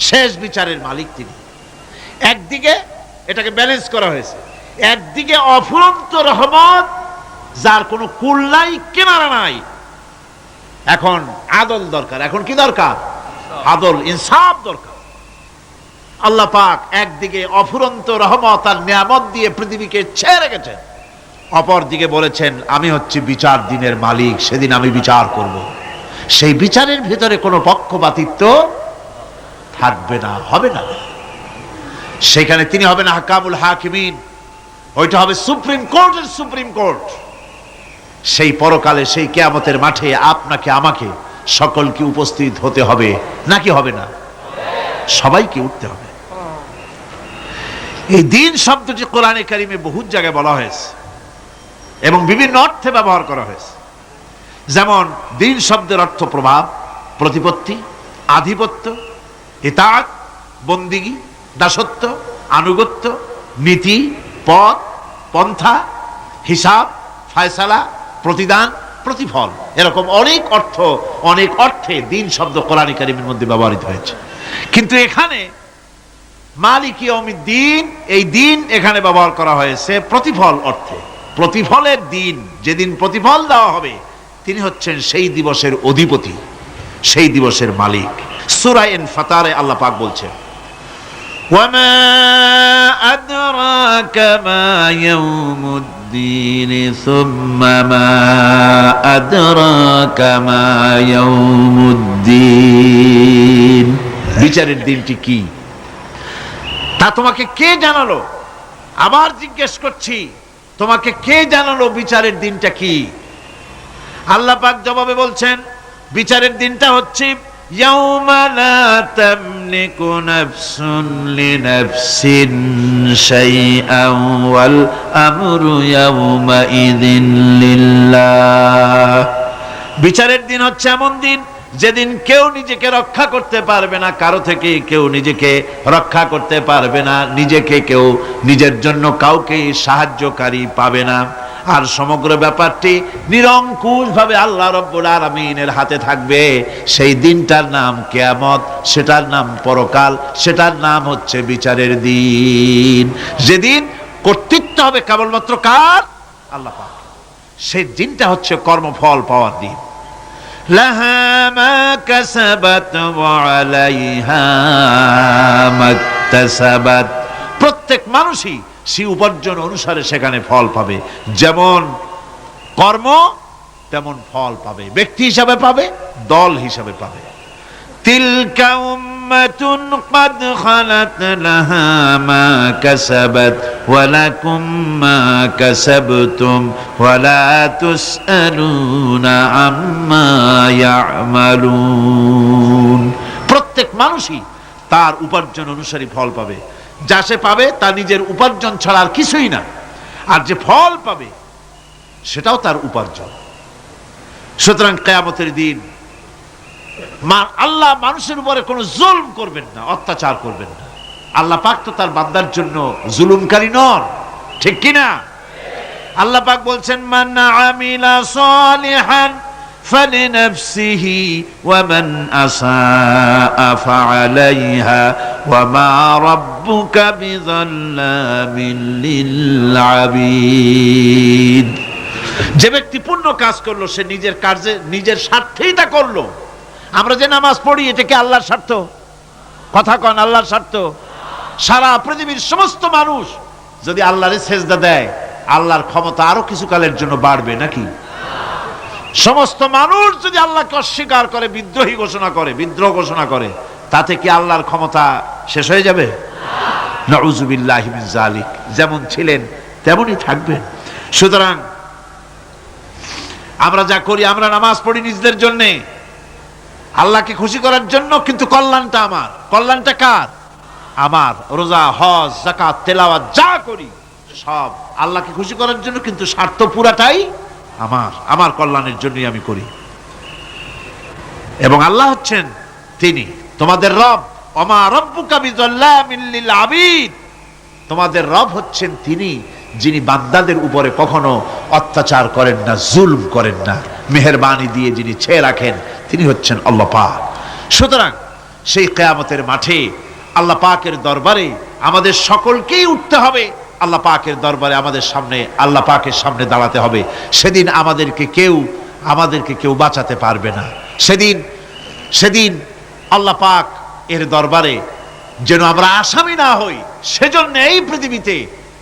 শেষ বিচারের মালিক তিনি। একদিকে এটাকে ব্যালেন্স করা হয়েছে, একদিকে অফুরন্ত রহমত, যার কোনো কুল নাই, কিনারা নাই। এখন আদল দরকার। এখন কি দরকার? আদল, ইনসাফ দরকার। আল্লাহ পাক একদিকে অফুরন্ত রহমত আর নিয়ামত দিয়ে পৃথিবীকে ছেয়ে রেখেছেন, অপর দিকে বলেছেন আমি হচ্ছি বিচার দিনের মালিক, সেদিন আমি বিচার করব। সেই বিচারের ভিতরে কোনো পক্ষপাতিত্ব থাকবে না, হবে না। সেখানে তিনি হবেন হাকামুল হাকিমিন, ওইটা হবে সুপ্রিম কোর্টের সুপ্রিম কোর্ট। সেই পরকালে, সেই কিয়ামতের মাঠে আপনাকে আমাকে সকলকে উপস্থিত হতে হবে, নাকি হবে না? সবাইকে উঠতে হবে। এই দিন শব্দটি কোরআনে কারিমে বহু জায়গায় বলা হয়েছে এবং বিভিন্ন অর্থে ব্যবহার করা হয়েছে। যেমন দিন শব্দের অর্থ প্রভাব, প্রতিপত্তি, আধিপত্য, ইতাআত, বন্দিগি, দাসত্ব, আনুগত্য, নীতি, পথ, পন্থা, হিসাব, ফায়সালা, প্রতিদান, প্রতিফল, এরকম অনেক অর্থ, অনেক অর্থে দিন শব্দ কোরআনে কারিমের মধ্যে ব্যবহৃত হয়েছে। কিন্তু এখানে মালিক ইয়াউমিদ্দিন, এই দিন এখানে ব্যবহার করা হয়েছে প্রতিফল অর্থে। প্রতিফলের দিন, যেদিন প্রতিফল দেওয়া হবে, তিনি হচ্ছেন সেই দিবসের অধিপতি, সেই দিবসের মালিক। সূরা ইনফিতারে আল্লাহ পাক বলছেন ওয়ামা আদরাকা মা ইয়াউমুদ্দিন সুম্মা মা আদরাকা মা ইয়াউমুদ্দিন, বিচারের দিনটি কি তা তোমাকে কে জানালো? আবার জিজ্ঞেস করছি, তোমাকে কে জানালো বিচারের দিনটা কি? আল্লাহ পাক জবাবে বলছেন বিচারের দিনটা হচ্ছে ইয়াউমা লা তামলিকু নাফসুন লিনাফসিন শাইআন ওয়াল আমরু ইয়াউমা ইযিন লিল্লাহ। বিচারের দিন হচ্ছে এমন দিন যেদিন কেউ নিজেকে রক্ষা করতে পারবে না, কারো থেকে কেউ নিজেকে রক্ষা করতে পারবে না, নিজেকে কেউ নিজের জন্য কাউকে সাহায্যকারী পাবে না। আর সমগ্র ব্যাপারটি নিরঙ্কুশ ভাবে আল্লাহ রাব্বুল আলামিনের হাতে থাকবে। সেই দিনটার নাম কিয়ামত, সেটার নাম পরকাল, সেটার নাম হচ্ছে বিচারের দিন। যেদিন কর্তৃত্ব হবে কেবলমাত্র কার? আল্লাহ পাক। সেই দিনটা হচ্ছে কর্মফল পাওয়ার দিন। লাহা মা কাসাবাত ওয়া আলাইহা মাকতাসাবাত, প্রত্যেক মানুষই সেই উপার্জন অনুসারে সেখানে ফল পাবে। যেমন কর্ম তেমন ফল পাবে, ব্যক্তি হিসাবে পাবে, দল হিসাবে পাবে। তিলকা উম্মাতুন ক্বাদ খালাত লাহা মা কাসাবাত ওয়া লাকুম মা কাসাবতুম ওয়া লা তুসআলুনা আম্মা ইয়ামালুন। প্রত্যেক মানুষই তার উপার্জন অনুসারী ফল পাবে। যা সে পাবে তা নিজের উপার্জন ছাড়া আর কিছুই না, আর যে ফল পাবে সেটাও তার উপার্জন। সুতরাং কিয়ামতের দিন আল্লাহ মানুষের উপরে কোনো জুলম করবেন না, অত্যাচার করবেন না। আল্লাহ পাক তো তার বান্দার জন্য জুলুমকারী নন, ঠিক কিনা? আল্লাহ পাক বলছেন মান আমিলা সালিহান فلنفسه ومن أساء فعليها وما ربك بظلام للعبيد। যে ব্যক্তি পুণ্য কাজ করলো সে নিজের কাজে নিজের স্বার্থেই তা করলো। আমরা যে নামাজ পড়ি এটা কি আল্লাহর স্বার্থ? কথা কন, আল্লাহর স্বার্থ? সারা পৃথিবীর সমস্ত মানুষ যদি আল্লাহরে সেজদা দেয় আল্লাহর ক্ষমতা আরো কিছু কালের জন্য বাড়বে নাকি? সমস্ত মানুষ যদি আল্লাহকে অস্বীকার করে, বিদ্রোহী ঘোষণা করে, বিদ্রোহ ঘোষণা করে, তাতে কি আল্লাহর ক্ষমতা শেষ হয়ে যাবে? নাউযুবিল্লাহি মিন যালিক। যেমন ছিলেন তেমনই থাকবেন। সুতরাং আমরা যা করি, আমরা নামাজ পড়ি নিজেদের জন্য, আল্লাহকে খুশি করার জন্য, কিন্তু কল্যাণটা আমার। কল্যাণটা কার? আমার। রোজা, হজ, যাকাত, তেলাওয়াত যা করি সব আল্লাহকে খুশি করার জন্য, কিন্তু স্বার্থ পুরাটাই আমার। আমার কল্যাণের জন্যই আমি করি। এবং আল্লাহ হচ্ছেন তিনি তোমাদের রব। ওমা রব্বুকা বিযাল্লামিল লিল আবিদ। তোমাদের রব হচ্ছেন তিনি যিনি বান্দাদের উপরে কখনো অত্যাচার করেন না, জুলম করেন না, মেহেরবানি দিয়ে যিনি ছেয়ে রাখেন তিনি হচ্ছেন আল্লাহ পাক। সুতরাং সেই কিয়ামতের মাঠে আল্লাহ পাকের দরবারে আমাদের সকলকেই উঠতে হবে। আল্লাহ পাকের দরবারে আমাদের সামনে, আল্লাহ পাকের সামনে দাঁড়াতে হবে। সেদিন আমাদেরকে কেউ বাঁচাতে পারবে না। সেদিন আল্লাহ পাক এর দরবারে যেন আমরা আসামি না হই, সেজন্য এই পৃথিবীতে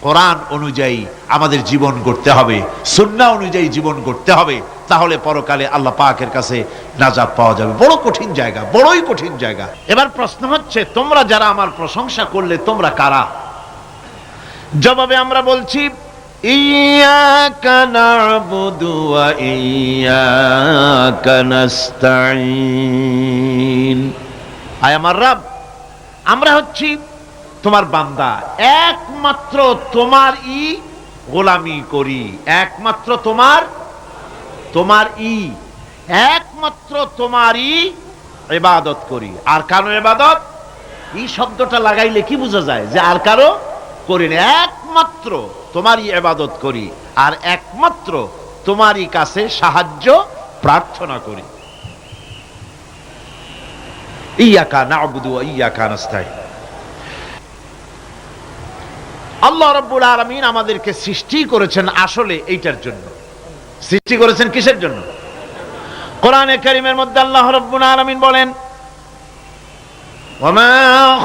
কোরআন অনুযায়ী আমাদের জীবন গড়তে হবে, সুন্নাহ অনুযায়ী জীবন গড়তে হবে। তাহলে পরকালে আল্লাহ পাকের কাছে নাজাত পাওয়া যাবে। বড় কঠিন জায়গা, বড়ই কঠিন জায়গা। এবার প্রশ্ন হচ্ছে, তোমরা যারা আমার প্রশংসা করলে তোমরা কারা? জবাবে আমরা বলছি, ইয়্যাকা না'বুদু ওয়া ইয়্যাকা নাস্তাঈন। আয় আমার রব, আমরা হচ্ছি তোমার বান্দা, একমাত্র তোমারই গোলামি করি, একমাত্র একমাত্র তোমারই ইবাদত করি। আর কারো ইবাদত, এই শব্দটা লাগাইলে কি বোঝা যায়? যে আর কারো করি না, একমাত্র তোমারই ইবাদত করি আর একমাত্র তোমারই কাছে সাহায্য প্রার্থনা করি। ইয়্যাকা না'বুদু ওয়া ইয়্যাকা নাস্তাঈন। আল্লাহ রাব্বুল আলামিন আমাদেরকে সৃষ্টি করেছেন আসলে এইটার জন্য। সৃষ্টি করেছেন কিসের জন্য? কোরআনে কারীমের মধ্যে আল্লাহ রাব্বুল আলামিন বলেন, ওয়ামা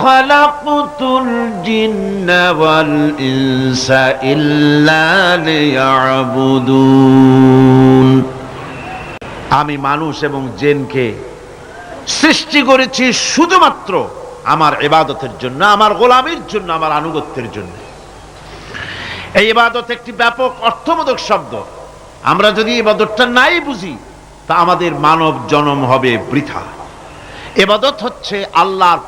খালাকতুল জিন্না ওয়াল ইনসা ইল্লা লিয়াবুদুন। আমি মানুষ এবং জিনকে সৃষ্টি করেছি শুধুমাত্র আমার ইবাদতের জন্য, আমার গোলামির জন্য, আমার আনুগত্যের জন্য। এই ইবাদত একটি ব্যাপক অর্থবোধক শব্দ। আমরা যদি ইবাদতটা নাই বুঝি তা আমাদের মানব জন্ম হবে বৃথা। ইবাদত হচ্ছে আল্লাহর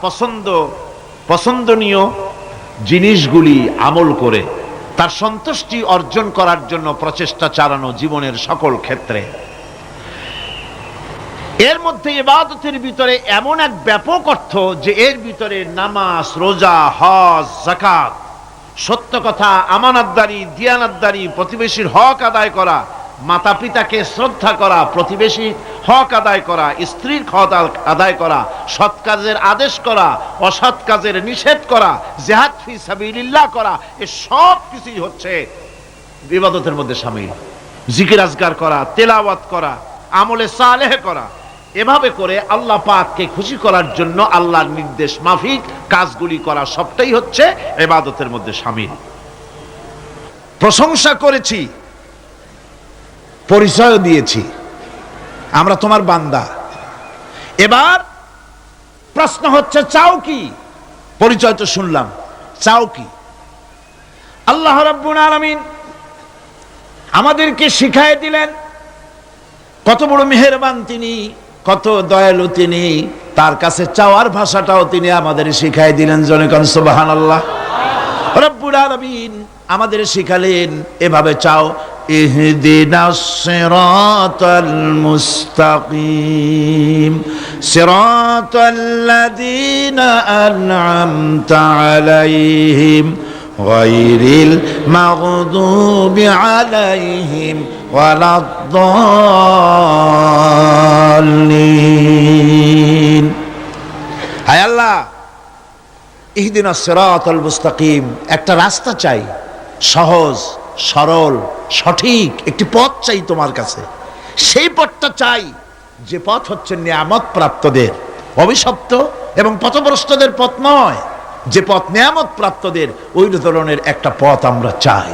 পছন্দনীয় জিনিসগুলি আমল করে তার সন্তুষ্টি অর্জন করার জন্য প্রচেষ্টা চালানো জীবনের সকল ক্ষেত্রে। এর মধ্যে ইবাদতের ভিতরে এমন এক ব্যাপক অর্থ যে এর ভিতরে নামাজ, রোজা, হজ, যাকাত, সত্য কথা, আমানতদারি, দিয়ানতদারি, প্রতিবেশীর হক আদায় করা, মাতা পিতাকে শ্রদ্ধা করা, প্রতিবেশীর হক আদায় করা, স্ত্রীর হক আদায় করা, সৎ কাজের আদেশ করা, অসৎ কাজের নিষেধ করা, জিহাদ ফি সাবিলিল্লাহ করা, এ সব কিছুই হচ্ছে ইবাদতের মধ্যে শামিল। জিকির আজকার করা, তেলাওয়াত করা, আমলে সালেহ করা, এভাবে করে আল্লাহ পাককে খুশি করার জন্য আল্লাহর নির্দেশ মাফিক কাজগুলি করা, সবটাই হচ্ছে ইবাদতের মধ্যে শামিল। প্রশংসা করেছি, পরিচয় দিয়েছি, আমরা তোমার বান্দা। এবার প্রশ্ন হচ্ছে, চাও কি? পরিচয় তো শুনলাম, চাও কি? আল্লাহ রাব্বুল আলামিন আমাদেরকে শিখায় দিলেন কত বড় মেহেরবান তিনি, কত দয়ালু তিনি। তার কাছে চাওয়ার ভাষাটাও তিনি আমাদের শিখাই দিলেন। জনগণ সুবহানাল্লাহ। রব্বুল আলামিন আমাদের শিখালেন, এভাবে চাও, ইহদিনাস সিরাতাল মুস্তাকিম সিরাতাল্লাযীনা আন'আমতা আলাইহিম গায়রিল মাগদুবি আলাইহিম ওয়ালাদ-দাল্লিন। হায় আল্লাহ, ইহদিনাস সিরাতাল মুস্তাকিম, একটা রাস্তা চাই, সহজ সরল সঠিক একটি পথ চাই তোমার কাছে। সেই পথটা চাই যে পথ হচ্ছে নিয়ামত প্রাপ্তদের, অভিশপ্ত এবং পথভ্রষ্টদের পথ নয়। যে পথ নিয়ামত প্রাপ্তদের, ওই ধরনের একটা পথ আমরা চাই।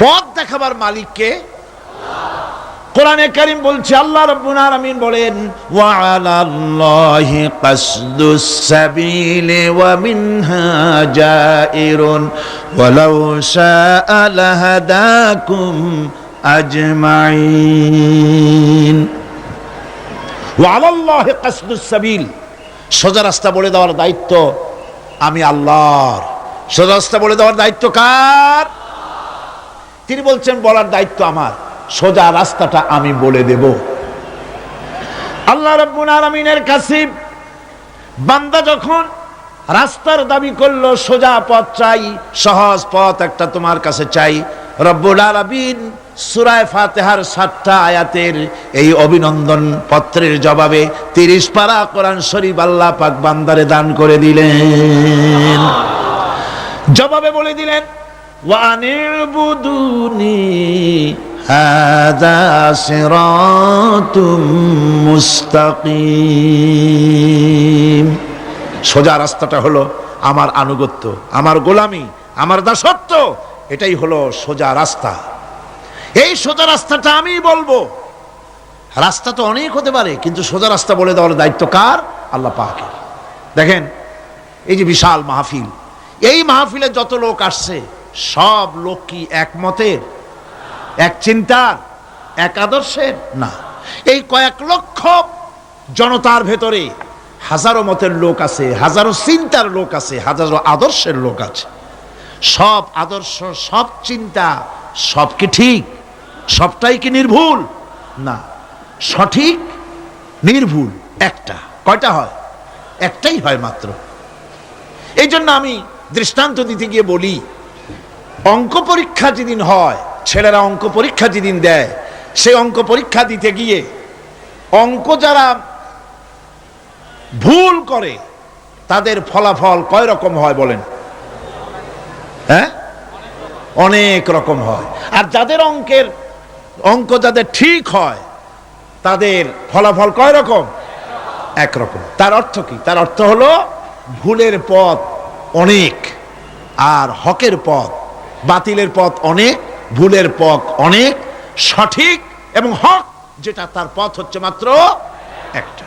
পথ দেখাবার মালিককে কোরআনে কারীম বলছে, আল্লাহ রাব্বুল আলামিন বলেন, ওয়া আলাল্লাহি কাসদুস সাবিলি ওয়া মিনহা জাইরুন ওয়ালাউ শাআ লাহাদাকুম আজমাইন। ওয়া আলাল্লাহি কাসদুস সাবিল, সোজা রাস্তা বলে দেওয়ার দায়িত্ব আমি আল্লাহর। সোজা রাস্তা বলে দেওয়ার দায়িত্ব কার? তিনি বলছেন বলার দায়িত্ব আমার, সোজা রাস্তাটা আমি বলে দেব। আল্লাহ রাব্বুল আলামিনের কাছে বান্দা যখন রাস্তার দাবি করলো, সোজা পথ চাই, সহজ পথ একটা তোমার কাছে চাই, রব্বুল আলামিন সূরা ফাতিহার 7টা আয়াতের এই অভিনন্দন পত্রের জবাবে 30 পারা কোরআন শরীফ আল্লাহ পাক বান্দারে দান করে দিলেন। জবাবে বলে দিলেন, ওয়া আনি'বুদুনি হাযা সিরাতুম মুস্তাকিম। সোজা রাস্তাটা হলো আমার আনুগত্য, আমার গোলামি, আমার দাসত্ব, এটাই হলো সোজা রাস্তা। এই সোজা রাস্তাটা আমি বলবো। রাস্তা তো অনেক হতে পারে, কিন্তু সোজা রাস্তা বলে দেওয়ার দায়িত্ব কার? আল্লাহ পাকের। দেখেন, এই যে বিশাল মাহফিল, এই মাহফিলে যত লোক আসছে, সব লোক কি একমতের, এক চিন্তার, এক আদর্শের? না। এই কয়েক লক্ষ জনতার ভেতরে হাজারো মতের লোক আছে, হাজারো চিন্তার লোক আছে, হাজারো আদর্শের লোক আছে। সব আদর্শ, সব চিন্তা, সব কি ঠিক? সবটাই কি নির্ভুল? না, সঠিক নির্ভুল একটা। কয়টা হয়? একটাই হয় মাত্র। এই জন্য আমি দৃষ্টান্ত দিতে গিয়ে বলি, অঙ্ক পরীক্ষা যেদিন হয়, ছেলেরা অঙ্ক পরীক্ষা যেদিন দেয়, সেই অঙ্ক পরীক্ষা দিতে গিয়ে অঙ্ক যারা ভুল করে তাদের ফলাফল কয় রকম হয় বলেন? হ্যাঁ, অনেক রকম হয়। আর যাদের অঙ্ক যাদের ঠিক হয়, তাদের ফলাফল কয় রকম? একরকম। তার অর্থ কি? তার অর্থ হলো ভুলের পথ অনেক, আর হকের পথ, বাতিলের পথ অনেক, ভুলের পথ অনেক, সঠিক এবং হক যেটা, তার পথ হচ্ছে মাত্র একটা।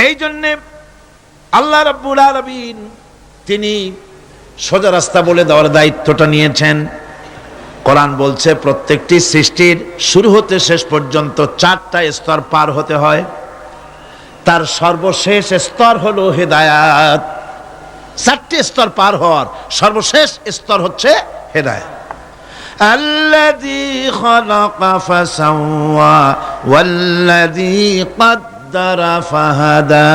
এই জন্যে আল্লাহ রাব্বুল আলামিন তিনি সোজা রাস্তা বলে দেওয়ার দায়িত্বটা নিয়েছেন। কোরআন বলছে প্রত্যেকটি সৃষ্টির শুরু হতে শেষ পর্যন্ত 4টা স্তর পার হতে হয়। তার সর্বশেষ স্তর হলো হেদায়াত। 4টে স্তর পার হওয়ার সর্বশেষ স্তর হচ্ছে হেদায়াত। আল্লাযী খালাকা ফাসাওয়া ওয়াল্লাযী কদ্দারা ফাহাদা।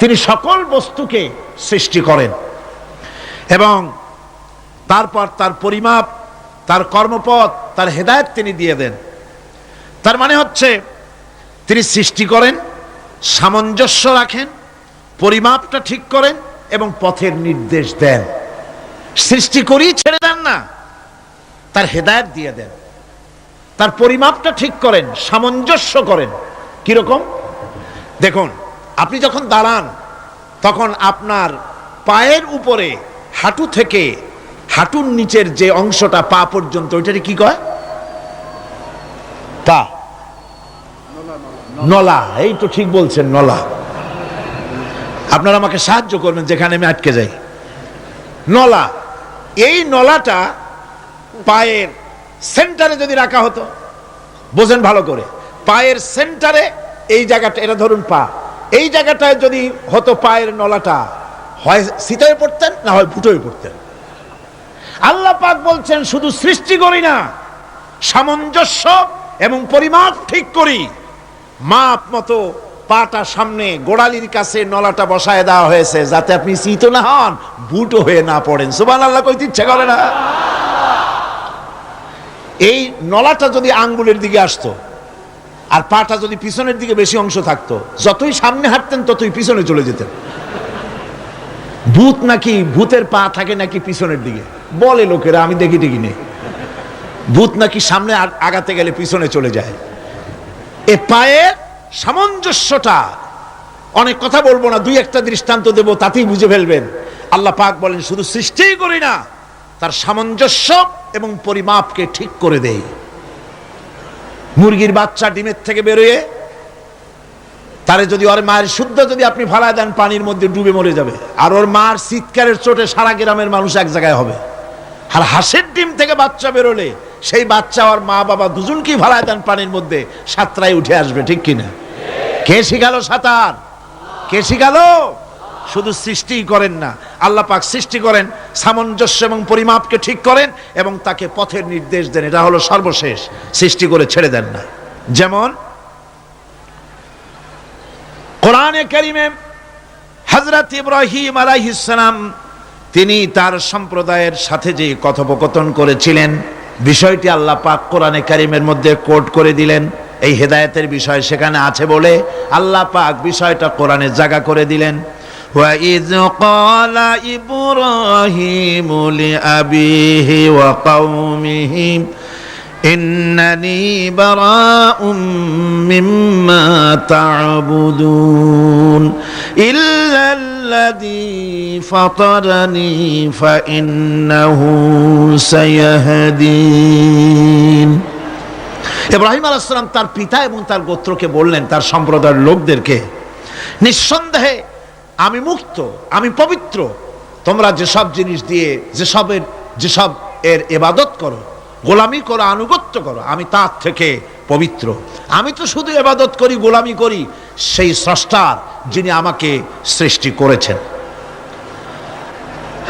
তিনি সকল বস্তুকে সৃষ্টি করেন এবং তারপর তার পরিমাপ, তার কর্মপথ, তার হেদায়েত তিনি দিয়ে দেন। তার মানে হচ্ছে তিনি সৃষ্টি করেন, সামঞ্জস্য রাখেন, পরিমাপটা ঠিক করেন এবং পথের নির্দেশ দেন। সৃষ্টি করেই ছেড়ে দেন না, তার হেদায়েত দিয়ে দেন, তার পরিমাপটা ঠিক করেন, সামঞ্জস্য করেন। কিরকম? দেখুন, আপনি যখন দাঁড়ান তখন আপনার পায়ের উপরে হাঁটু থেকে হাঁটুর নিচের যে অংশটা পা পর্যন্ত, ওইটারে কি কয়? পা, নলা। এই তো ঠিক বলছেন, নলা। আপনারা আমাকে সাহায্য করবেন যেখানে আমি আটকে যাই। নলা। এই নলাটা পায়ের সেন্টারে যদি রাখা হতো, বোঝেন ভালো করে, পায়ের সেন্টারে এই জায়গাটা, এটা ধরুন পা, এই জায়গাটায় যদি হতো পায়ের নলাটা, হয় সিটায় পড়তেন, না হয় ফুটোয় পড়তেন। আল্লাহ পাক বলছেন শুধু সৃষ্টি করি না, সামঞ্জস্য এবং পরিমাপ ঠিক করি, মাপ মতো পাটা সামনে গোড়ালির কাছে নলাটা বসায় দেওয়া হয়েছে যাতে আপনি চিত না হন, বুটো হয়ে না পড়েন। সুবহানাল্লাহ কইতে ইচ্ছা করে না? এই নলাটা যদি আঙ্গুলের দিকে আসতো আর পাটা যদি পিছনের দিকে বেশি অংশ থাকতো, যতই সামনে হাঁটতেন ততই পিছনে চলে যেতেন। ভূত নাকি, ভূতের পা থাকে নাকি পিছনের দিকে, বলে লোকেরা, আমি দেখি টিকি নেই। ভূত নাকি সামনে আগাতে গেলে পিছনে চলে যায়। এ পায়ের সামঞ্জস্যটা, অনেক কথা বলবো না, দুই একটা দৃষ্টান্ত দেব, তাতেই বুঝে ফেলবেন। আল্লাহ পাক বলেন শুধু সৃষ্টিই করি না, তার সামঞ্জস্য এবং পরিমাপকে ঠিক করে দেই। মুরগির বাচ্চা ডিমের থেকে বেরোয় তারে যদি ওর মায়ের শুদ্ধ যদি আপনি ফালায় দেন পানির মধ্যে ডুবে মরে যাবে, আর ওর মার চিৎকারের চোটে সারা গ্রামের মানুষ এক জায়গায় হবে। আর হাঁসের ডিম থেকে বাচ্চা বেরোলে সেই বাচ্চা আর মা বাবা দুজনকেই ফালায় দেন পানির মধ্যে, সাঁতরায় উঠে আসবে, ঠিক কিনা? কে শিখালো সাঁতার? কে শিখালো? শুধু সৃষ্টি করেন না, আল্লাহ পাক সৃষ্টি করেন, সামঞ্জস্য এবং পরিমাপকে ঠিক করেন এবং তাকে পথের নির্দেশ দেন। এটা হলো সর্বশেষ, সৃষ্টি করে ছেড়ে দেন না। যেমন কোরআনে কারিমে হযরত ইব্রাহিম আলাইহিস সালাম তিনি তার সম্প্রদায়ের সাথে যে কথোপকথন করেছিলেন, বিষয়টি আল্লাহ পাক কোরআনে কারিমের মধ্যে কোট করে দিলেন। এই হেদায়েতের বিষয় সেখানে আছে বলে আল্লাহ পাক বিষয়টা কোরআনে জায়গা করে দিলেন। وَإِذْ قَالَ إِبْرَاهِيمُ لِأَبِيهِ وَقَوْمِهِ إِنَّنِي بَرَاءٌ مِّمَّا تَعْبُدُونَ إِلَّا الَّذِي فَطَرَنِي فَإِنَّهُ سَيَهْدِينِ। ইব্রাহিম আলাইহিস সালাম তার পিতা এবং তার গোত্রকে বললেন, তার সম্প্রদায়ের লোকদেরকে, নিঃসন্দেহে আমি মুক্ত, আমি পবিত্র। তোমরা যেসব জিনিস দিয়ে যেসব এর ইবাদত করো, গোলামি করো, আনুগত্য করো, আমি তার থেকে পবিত্র। আমি তো শুধু ইবাদত করি, গোলামি করি সেই স্রষ্টার, যিনি আমাকে সৃষ্টি করেছেন।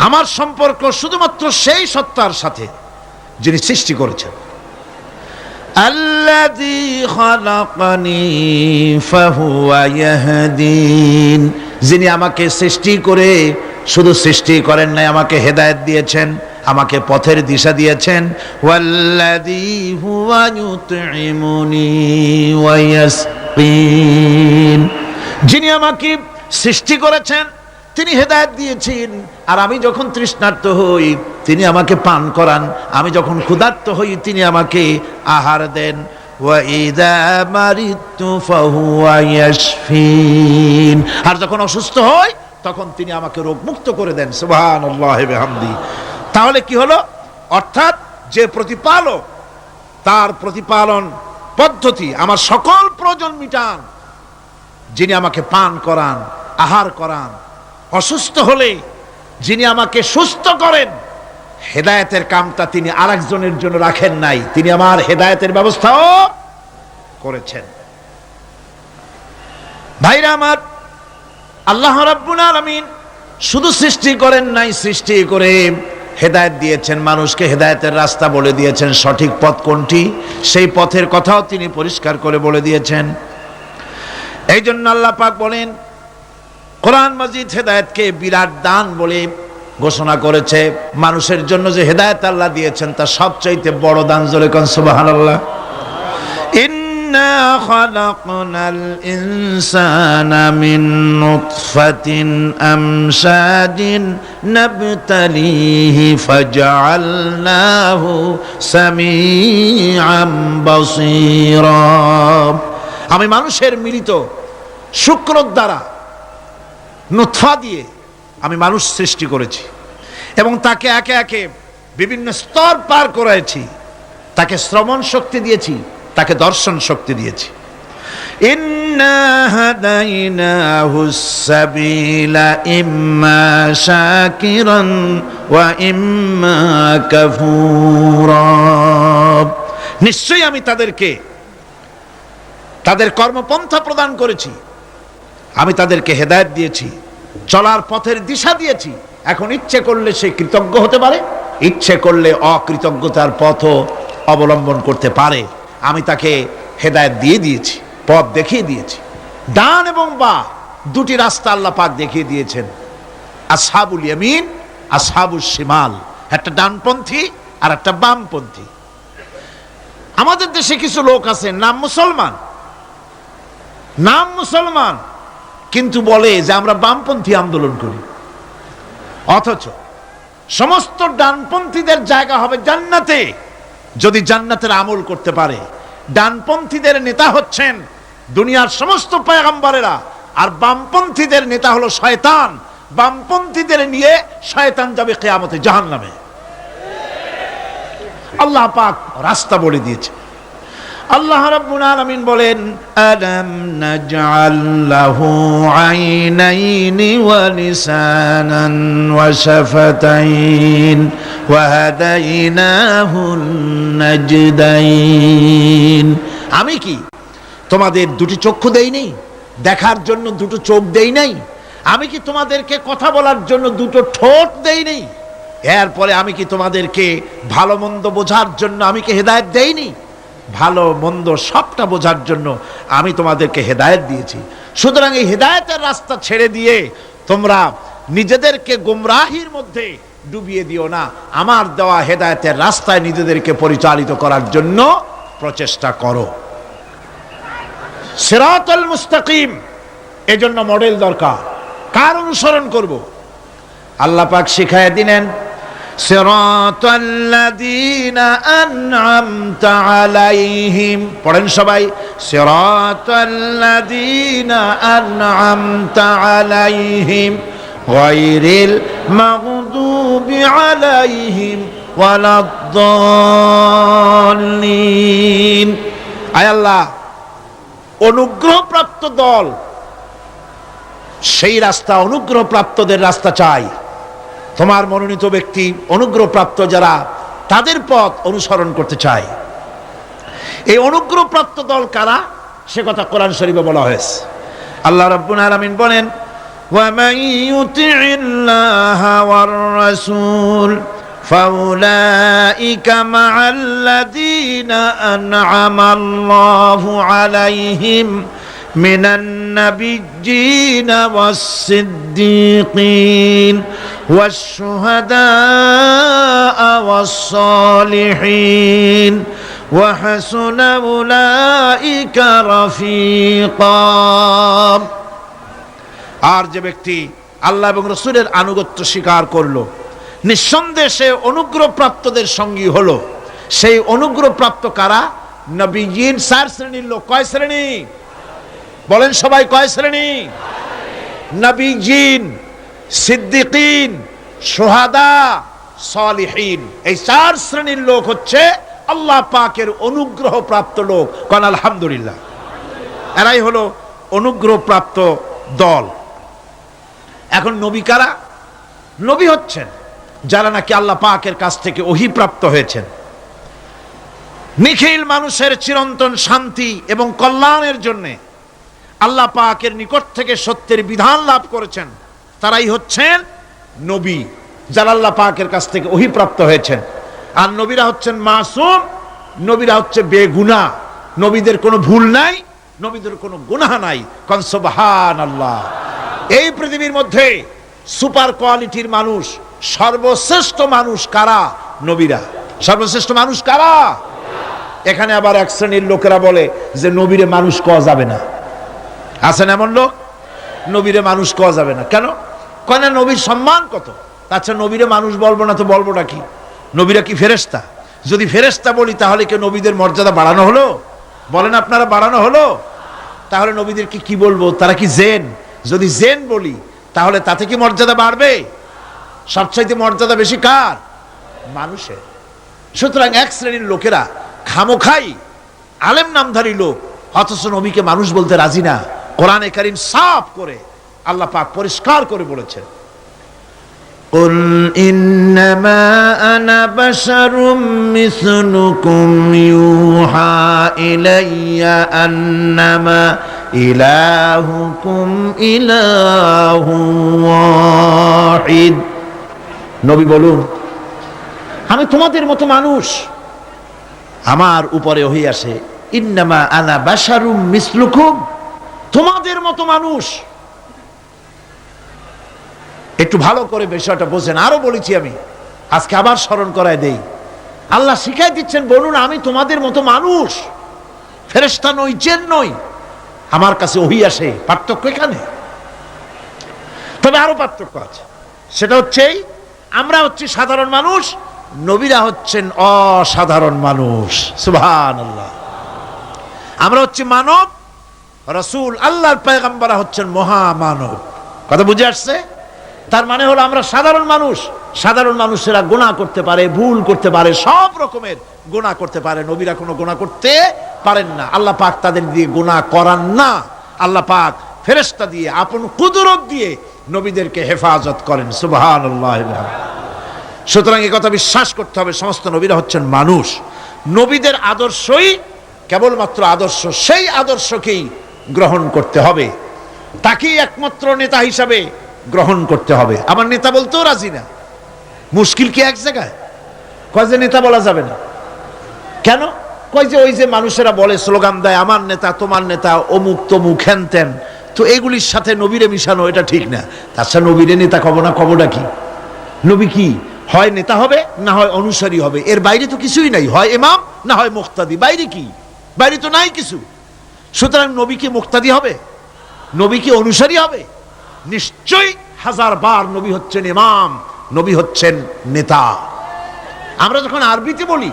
আমার সম্পর্ক শুধুমাত্র সেই সত্তার সাথে যিনি সৃষ্টি করেছেন। আল্লাযী খালাকানি ফাহুয়া ইয়াহদিন, যিনি আমাকে সৃষ্টি করে শুধু সৃষ্টি করেন নাই, আমাকে হেদায়েত দিয়েছেন, আমাকে পথের দিশা দিয়েছেন। ওয়াল্লাযী হুয়া ইউতঈমুনি ওয়া ইয়াসকিন, যিনি আমাকে সৃষ্টি করেছেন তিনি হেদায়েত দিয়েছেন, আর আমি যখন তৃষ্ণার্ত হই তিনি আমাকে পান করান, আমি যখন ক্ষুধার্ত হই তিনি আমাকে আহার দেন। ওয়া ইযা মারিতু ফাহুয়া ইয়াশফিন, আর যখন অসুস্থ হই তখন তিনি আমাকে রোগমুক্ত করে দেন। সুবহানাল্লাহি বিহামদি। তাহলে কি হলো? অর্থাৎ যে প্রতিপালক, তার প্রতিপালন পদ্ধতি আমার সকল প্রয়োজন মিটান, যিনি আমাকে পান করান, আহার করান, অসুস্থ হলে যিনি আমাকে সুস্থ করেন। হেদায়েতের কামটা তিনি আরেকজনের জন্য রাখেন নাই, তিনি আমার হেদায়েতের ব্যবস্থাও করেছেন। ভাইরা আমার, আল্লাহ রাব্বুল আলামিন শুধু সৃষ্টি করেন নাই, সৃষ্টি করে হেদায়েত দিয়েছেন, মানুষকে হেদায়েতের রাস্তা বলে দিয়েছেন। সঠিক পথ কোনটি সেই পথের কথাও তিনি পরিষ্কার করে বলে দিয়েছেন। এই জন্য আল্লাহ পাক বলেন, কোরআন মাজিদ হেদায়েতকে বিরাট দান বলে ঘোষণা করেছে। মানুষের জন্য যে হেদায়েত আল্লাহ দিয়েছেন তা সবচাইতে বড় দান। জোরে কোন সুবহানাল্লাহ। ইন্না খালাকনাল ইনসানা মিন নুতফাতিন আমশাজিন নাবতালিহি ফাজআলনাহু সামিআম বাসীরা। আমি মানুষের মিলিত শুক্র দ্বারা, নুতফা দিয়ে আমি মানুষ সৃষ্টি করেছি এবং তাকে একে একে বিভিন্ন স্তর পার করেছি। তাকে শ্রবণ শক্তি দিয়েছি, তাকে দর্শন শক্তি দিয়েছি। ইন্না হাদাইনাহুস সাবিলা ইম্মা শাকিরান ওয়া ইম্মা কাফুরা। নিশ্চয়ই আমি তাদেরকে তাদের কর্মপন্থা প্রদান করেছি, আমি তাদেরকে হেদায়েত দিয়েছি, চলার পথের দিশা দিয়েছি। এখন ইচ্ছে করলে সে কৃতজ্ঞ হতে পারে, ইচ্ছে করলে অকৃতজ্ঞতার পথও অবলম্বন করতে পারে। আমি তাকে হেদায়েত দিয়ে দিয়েছি, পথ দেখিয়ে দিয়েছি। ডান এবং বা দুটি রাস্তা আল্লাহ পাক দেখিয়ে দিয়েছেন, আসহাবুল ইয়ামিন, আসহাবুশ শিমাল, একটা ডানপন্থী আর একটা বামপন্থী। আমাদের দেশে কিছু লোক আছে নাম মুসলমান কিন্তু বলে যে আমরা বামপন্থী আন্দোলন করি, অথচ সমস্ত ডানপন্থীদের জায়গা হবে জান্নাতে যদি জান্নাতের আমল করতে পারে। ডানপন্থীদের নেতা হচ্ছেন দুনিয়ার সমস্ত পয়গম্বরেরা, আর বামপন্থীদের নেতা হলো শয়তান। বামপন্থীদের নিয়ে শয়তান যাবে কিয়ামতে জাহান্নামে। আল্লাহ পাক রাস্তা বলে দিয়েছে। আল্লাহ রাব্বুল আলামিন বলেন, আলাম নাজআল লাহু আইনাইনি ওয়া লিসানান ওয়া শাফাতাইন ওয়া হাদাইনাহুন নাজদাইন। আমি কি তোমাদের দুটি চক্ষু দেই নাই, দেখার জন্য দুটো চোখ দেই নাই? আমি কি তোমাদেরকে কথা বলার জন্য দুটো ঠোঁট দেই নাই? এরপরে আমি কি তোমাদেরকে ভালো মন্দ বোঝার জন্য আমি কি হেদায়েত দেইনি? ভালো মন্দ সবটা বোঝার জন্য আমি তোমাদেরকে হেদায়েত দিয়েছি। সুতরাং এই হেদায়েতের রাস্তা ছেড়ে দিয়ে তোমরা নিজেদেরকে গোমরাহির মধ্যে ডুবিয়ে দিও না। আমার দেওয়া হেদায়েতের রাস্তায় নিজেদেরকে পরিচালিত করার জন্য প্রচেষ্টা করো। সিরাতাল মুস্তাকিম, এজন্য মডেল দরকার। কার অনুসরণ করব? আল্লাহ পাক শিখায় দিলেন, সিরাতাল্লাযীনা আন'আমতা আলাইহিম। পড়েন সবাই, সিরাতাল্লাযীনা আন'আমতা আলাইহিম গায়রিল মাগদুবি আলাইহিম ওয়ালাদ-দাল্লিন। আয় আল্লাহ, অনুগ্রহপ্রাপ্ত দল, সেই রাস্তা অনুগ্রহপ্রাপ্তদের রাস্তা চাই। তোমার মনোনীত ব্যক্তি অনুগ্রহপ্রাপ্ত যারা, তাদের পথ অনুসরণ করতে চাই। এই অনুগ্রহপ্রাপ্ত দল কারা সে কথা কোরআন শরীফে বলা হয়েছে। আল্লাহ রাব্বুল আলামিন বলেন, ওয়া মান ইউতি'িল্লাহা ওয়ার রাসূল ফাউলাইকা মা'আল্লাযীনা আন'আমাল্লাহু আলাইহিম মিনান নাবিয়্যিনা ওয়াস-সিদ্দীকিন والشهداء والصالحين وحسن أولئك رفيقا। আর যে ব্যক্তি আল্লাহ এবং রাসূলের আনুগত্য স্বীকার করলো, নিঃসন্দেহে সে অনুগ্রহপ্রাপ্তদের সঙ্গী হলো। সেই অনুগ্রহপ্রাপ্ত কারা? নবিয়্যিন। 4 শ্রেণীর লোক। কয় শ্রেণী? বলেন সবাই, কয় শ্রেণী? নবিয়্যিন, সিদ্দিকিন, শুহাদা, সালিহিন। এই 4 শ্রেণীর লোক হচ্ছে আল্লাহ পাকের অনুগ্রহপ্রাপ্ত লোক। কোন আলহামদুলিল্লাহ। এরাই হলো অনুগ্রহপ্রাপ্ত দল। এখন নবী কারা? নবী হচ্ছেন যারা নাকি আল্লাহ পাকের কাছ থেকে ওহী প্রাপ্ত হয়েছেন, নিখিল মানুষের চিরন্তন শান্তি এবং কল্যাণের জন্য আল্লাহ পাকের নিকট থেকে সত্যের বিধান লাভ করেছেন। তারাই হচ্ছেন নবী, যারা আল্লাহ পাকের কাছ থেকে ওহী প্রাপ্ত হয়েছেন। আর নবীরা হচ্ছেন মাসুম, নবীরা হচ্ছে বেগুনাহ। নবীদের কোনো ভুল নাই, নবীদের কোনো গুনাহ নাই। কোন সুবহানাল্লাহ। এই পৃথিবীর মধ্যে সুপার কোয়ালিটির মানুষ, সর্বশ্রেষ্ঠ মানুষ কারা? নবীরা। সর্বশ্রেষ্ঠ মানুষ কারা? এখানে আবার এক শ্রেণীর লোকেরা বলে যে নবীরে মানুষ কওয়া যাবে না। আছেন এমন লোক, নবীরে মানুষ কওয়া যাবে না। কেন? কয় না নবীর সম্মান কত। আচ্ছা, নবীরে মানুষ বলবো না তো বলবোটা কি? নবীরা কি ফেরেশতা? যদি ফেরেশতা বলি তাহলে কি নবীদের মর্যাদা বাড়ানো হলো? বলেন আপনারা, বাড়ানো হলো? তাহলে নবীদেরকে কি বলবো? তারা কি জেন? যদি জেন বলি তাহলে তাতে কি মর্যাদা বাড়বে? সবচাইতে মর্যাদা বেশি কার? মানুষের। সুতরাং এক শ্রেণীর লোকেরা খামোখাই আলেম নামধারী লোক, অথচ নবীকে মানুষ বলতে রাজি না। কোরআনে কারীম সাফ করে আল্লাহ পাক পরিষ্কার করে বলেছেন, কুল ইন্নামা আনা বাশারুম মিসলুকুম ইউহা ইলাইয়া আন্নামা ইলাহুকুম ইলাহু ওয়াহিদ। নবী বলুন, আমি তোমাদের মতো মানুষ, আমার উপরে ওহী আসে। ইন্নামা আনা বাশারুম মিসলুকুম, তোমাদের মতো মানুষ। একটু ভালো করে বিষয়টা বোঝেন। আরো বলেছি আমি, আজকে আবার স্মরণ করায় দেই। আল্লাহ শিখাই দিচ্ছেন, বলুন আমি তোমাদের মতো মানুষ, ফেরেশতা নই, জিন নই, আমার কাছে ওহী আসে। পার্থক্য এখানে। তবে আরো পার্থক্য আছে, সেটা হচ্ছে আমরা হচ্ছি সাধারণ মানুষ, নবীরা হচ্ছেন অসাধারণ মানুষ। সুবহানাল্লাহ। আমরা হচ্ছি মানব, রাসূল আল্লাহর পয়গম্বররা হচ্ছেন মহামানব। কথা বুঝে আসছে? তার মানে হলো আমরা সাধারণ মানুষ। সাধারণ মানুষেরা গুনাহ করতে পারে, ভুল করতে পারে, সব রকমের গুনাহ করতে পারে। নবীরা কোনো গুনাহ করতে পারেন না। আল্লাহ পাক তাদের দিয়ে গুনাহ করান না। আল্লাহ পাক ফেরেশতা দিয়ে, আপন কুদরত দিয়ে নবীদেরকে হেফাজত করেন। সুবহানাল্লাহ। সুতরাং এই কথা বিশ্বাস করতে হবে, সমস্ত নবীরা হচ্ছেন মানুষ। নবীদের আদর্শই কেবলমাত্র আদর্শ, সেই আদর্শকেই গ্রহণ করতে হবে, তাকেই একমাত্র নেতা হিসাবে গ্রহণ করতে হবে। আমার নেতা বলতেও রাজি না। মুশকিল কি এক জায়গায়? কয় যে নেতা বলা যাবে না। কেন? কয় যে ওই যে মানুষেরা বলে, স্লোগান দেয়, আমার নেতা, তোমার নেতা, অমুক তমুক, হ্যান ত্যান। তো এগুলির সাথে নবীরে মিশানো এটা ঠিক না। তাছাড়া নবীরে নেতা কব না, কবটা কি? নবী কি হয় নেতা হবে, না হয় অনুসারী হবে, এর বাইরে তো কিছুই নাই। হয় ইমাম, না হয় মুক্তাদি। বাইরে কি? বাইরে তো নাই কিছু। সুতরাং নবী কি মুক্তাদি হবে? নবী কি অনুসারী হবে? নিশ্চয়ই হাজার বার নবী হচ্ছেন ইমাম, নবী হচ্ছেন নেতা। আমরা যখন আরবিতে বলি,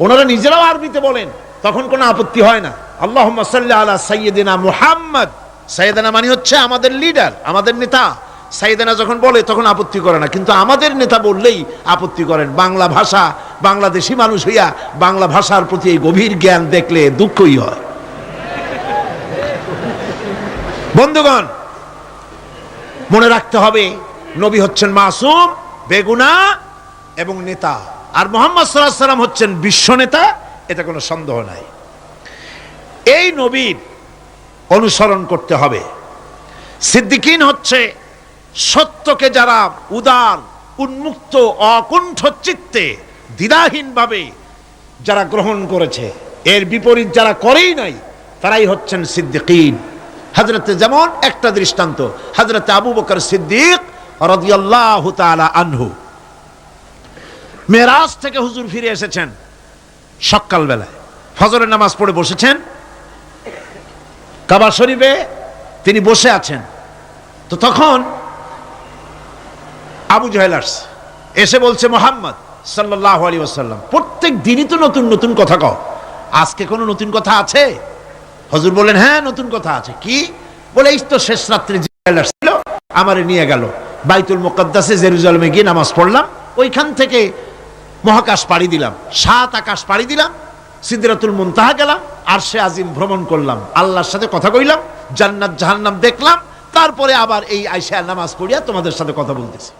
ওনারা নিজেরাও আরবিতে বলেন, তখন কোনো আপত্তি হয় না। আল্লাহুম্মা সাল্লি আলা সাইয়্যিদিনা মুহাম্মদ। সাইয়্যিদিনা মানে হচ্ছে আমাদের লিডার, আমাদের নেতা। সাইয়্যিদিনা যখন বলে তখন আপত্তি করে না, কিন্তু আমাদের নেতা বললেই আপত্তি করেন। বাংলা ভাষা, বাংলাদেশি মানুষ হইয়া বাংলা ভাষার প্রতি এই গভীর জ্ঞান দেখলে দুঃখই হয়। বন্ধুগণ, মনে রাখতে হবে, নবী হচ্ছেন মাসুম, বেগুনাহ এবং নেতা। আর মুহাম্মদ সাল্লাল্লাহু আলাইহি সাল্লাম হচ্ছেন বিশ্ব নেতা, এটা কোনো সন্দেহ নাই। এই নবীর অনুসরণ করতে হবে। সিদ্দিকিন হচ্ছে সত্যকে যারা উদার, উন্মুক্ত, অকুণ্ঠ চিত্তে, দ্বিধাহীনভাবে যারা গ্রহণ করেছে, এর বিপরীত যারা করেই নাই, তারাই হচ্ছেন সিদ্দিকিন। হযরতে, যেমন একটা দৃষ্টান্ত, হযরতে আবু বকর সিদ্দিক রাদিয়াল্লাহু তাআলা আনহু, মেরাজ থেকে হুজুর ফিরে এসেছেন সকাল বেলায়, ফজরের নামাজ পড়ে বসেছেন কাবা শরীফে, তিনি বসে আছেন। তো তখন আবু জাহেল এসে বলছে, মুহাম্মদ সাল্লাল্লাহু আলাইহি ওয়াসাল্লাম, প্রত্যেক দিনই তো নতুন নতুন কথা কও, আজকে কোনো নতুন কথা আছে? হুজুর বলেন, হ্যাঁ নতুন কথা আছে। কি? বলে, এই তো শেষ রাত্রে জিবরাইল আসছিল, আমারে নিয়ে গেল বাইতুল মুকাদ্দাসে, জেরুজালেমে গিয়ে নামাজ পড়লাম, ওইখান থেকে মহাকাশ পাড়ি দিলাম, 7 আকাশ পাড়ি দিলাম, সিদরাতুল মুনতাহা গেলাম, আরশে আজিম ভ্রমণ করলাম, আল্লাহর সাথে কথা কইলাম, জান্নাত জাহান্নাম দেখলাম, তারপরে আবার এই আয়েশা নামাজ পড়িয়া তোমাদের সাথে কথা বলতেছি।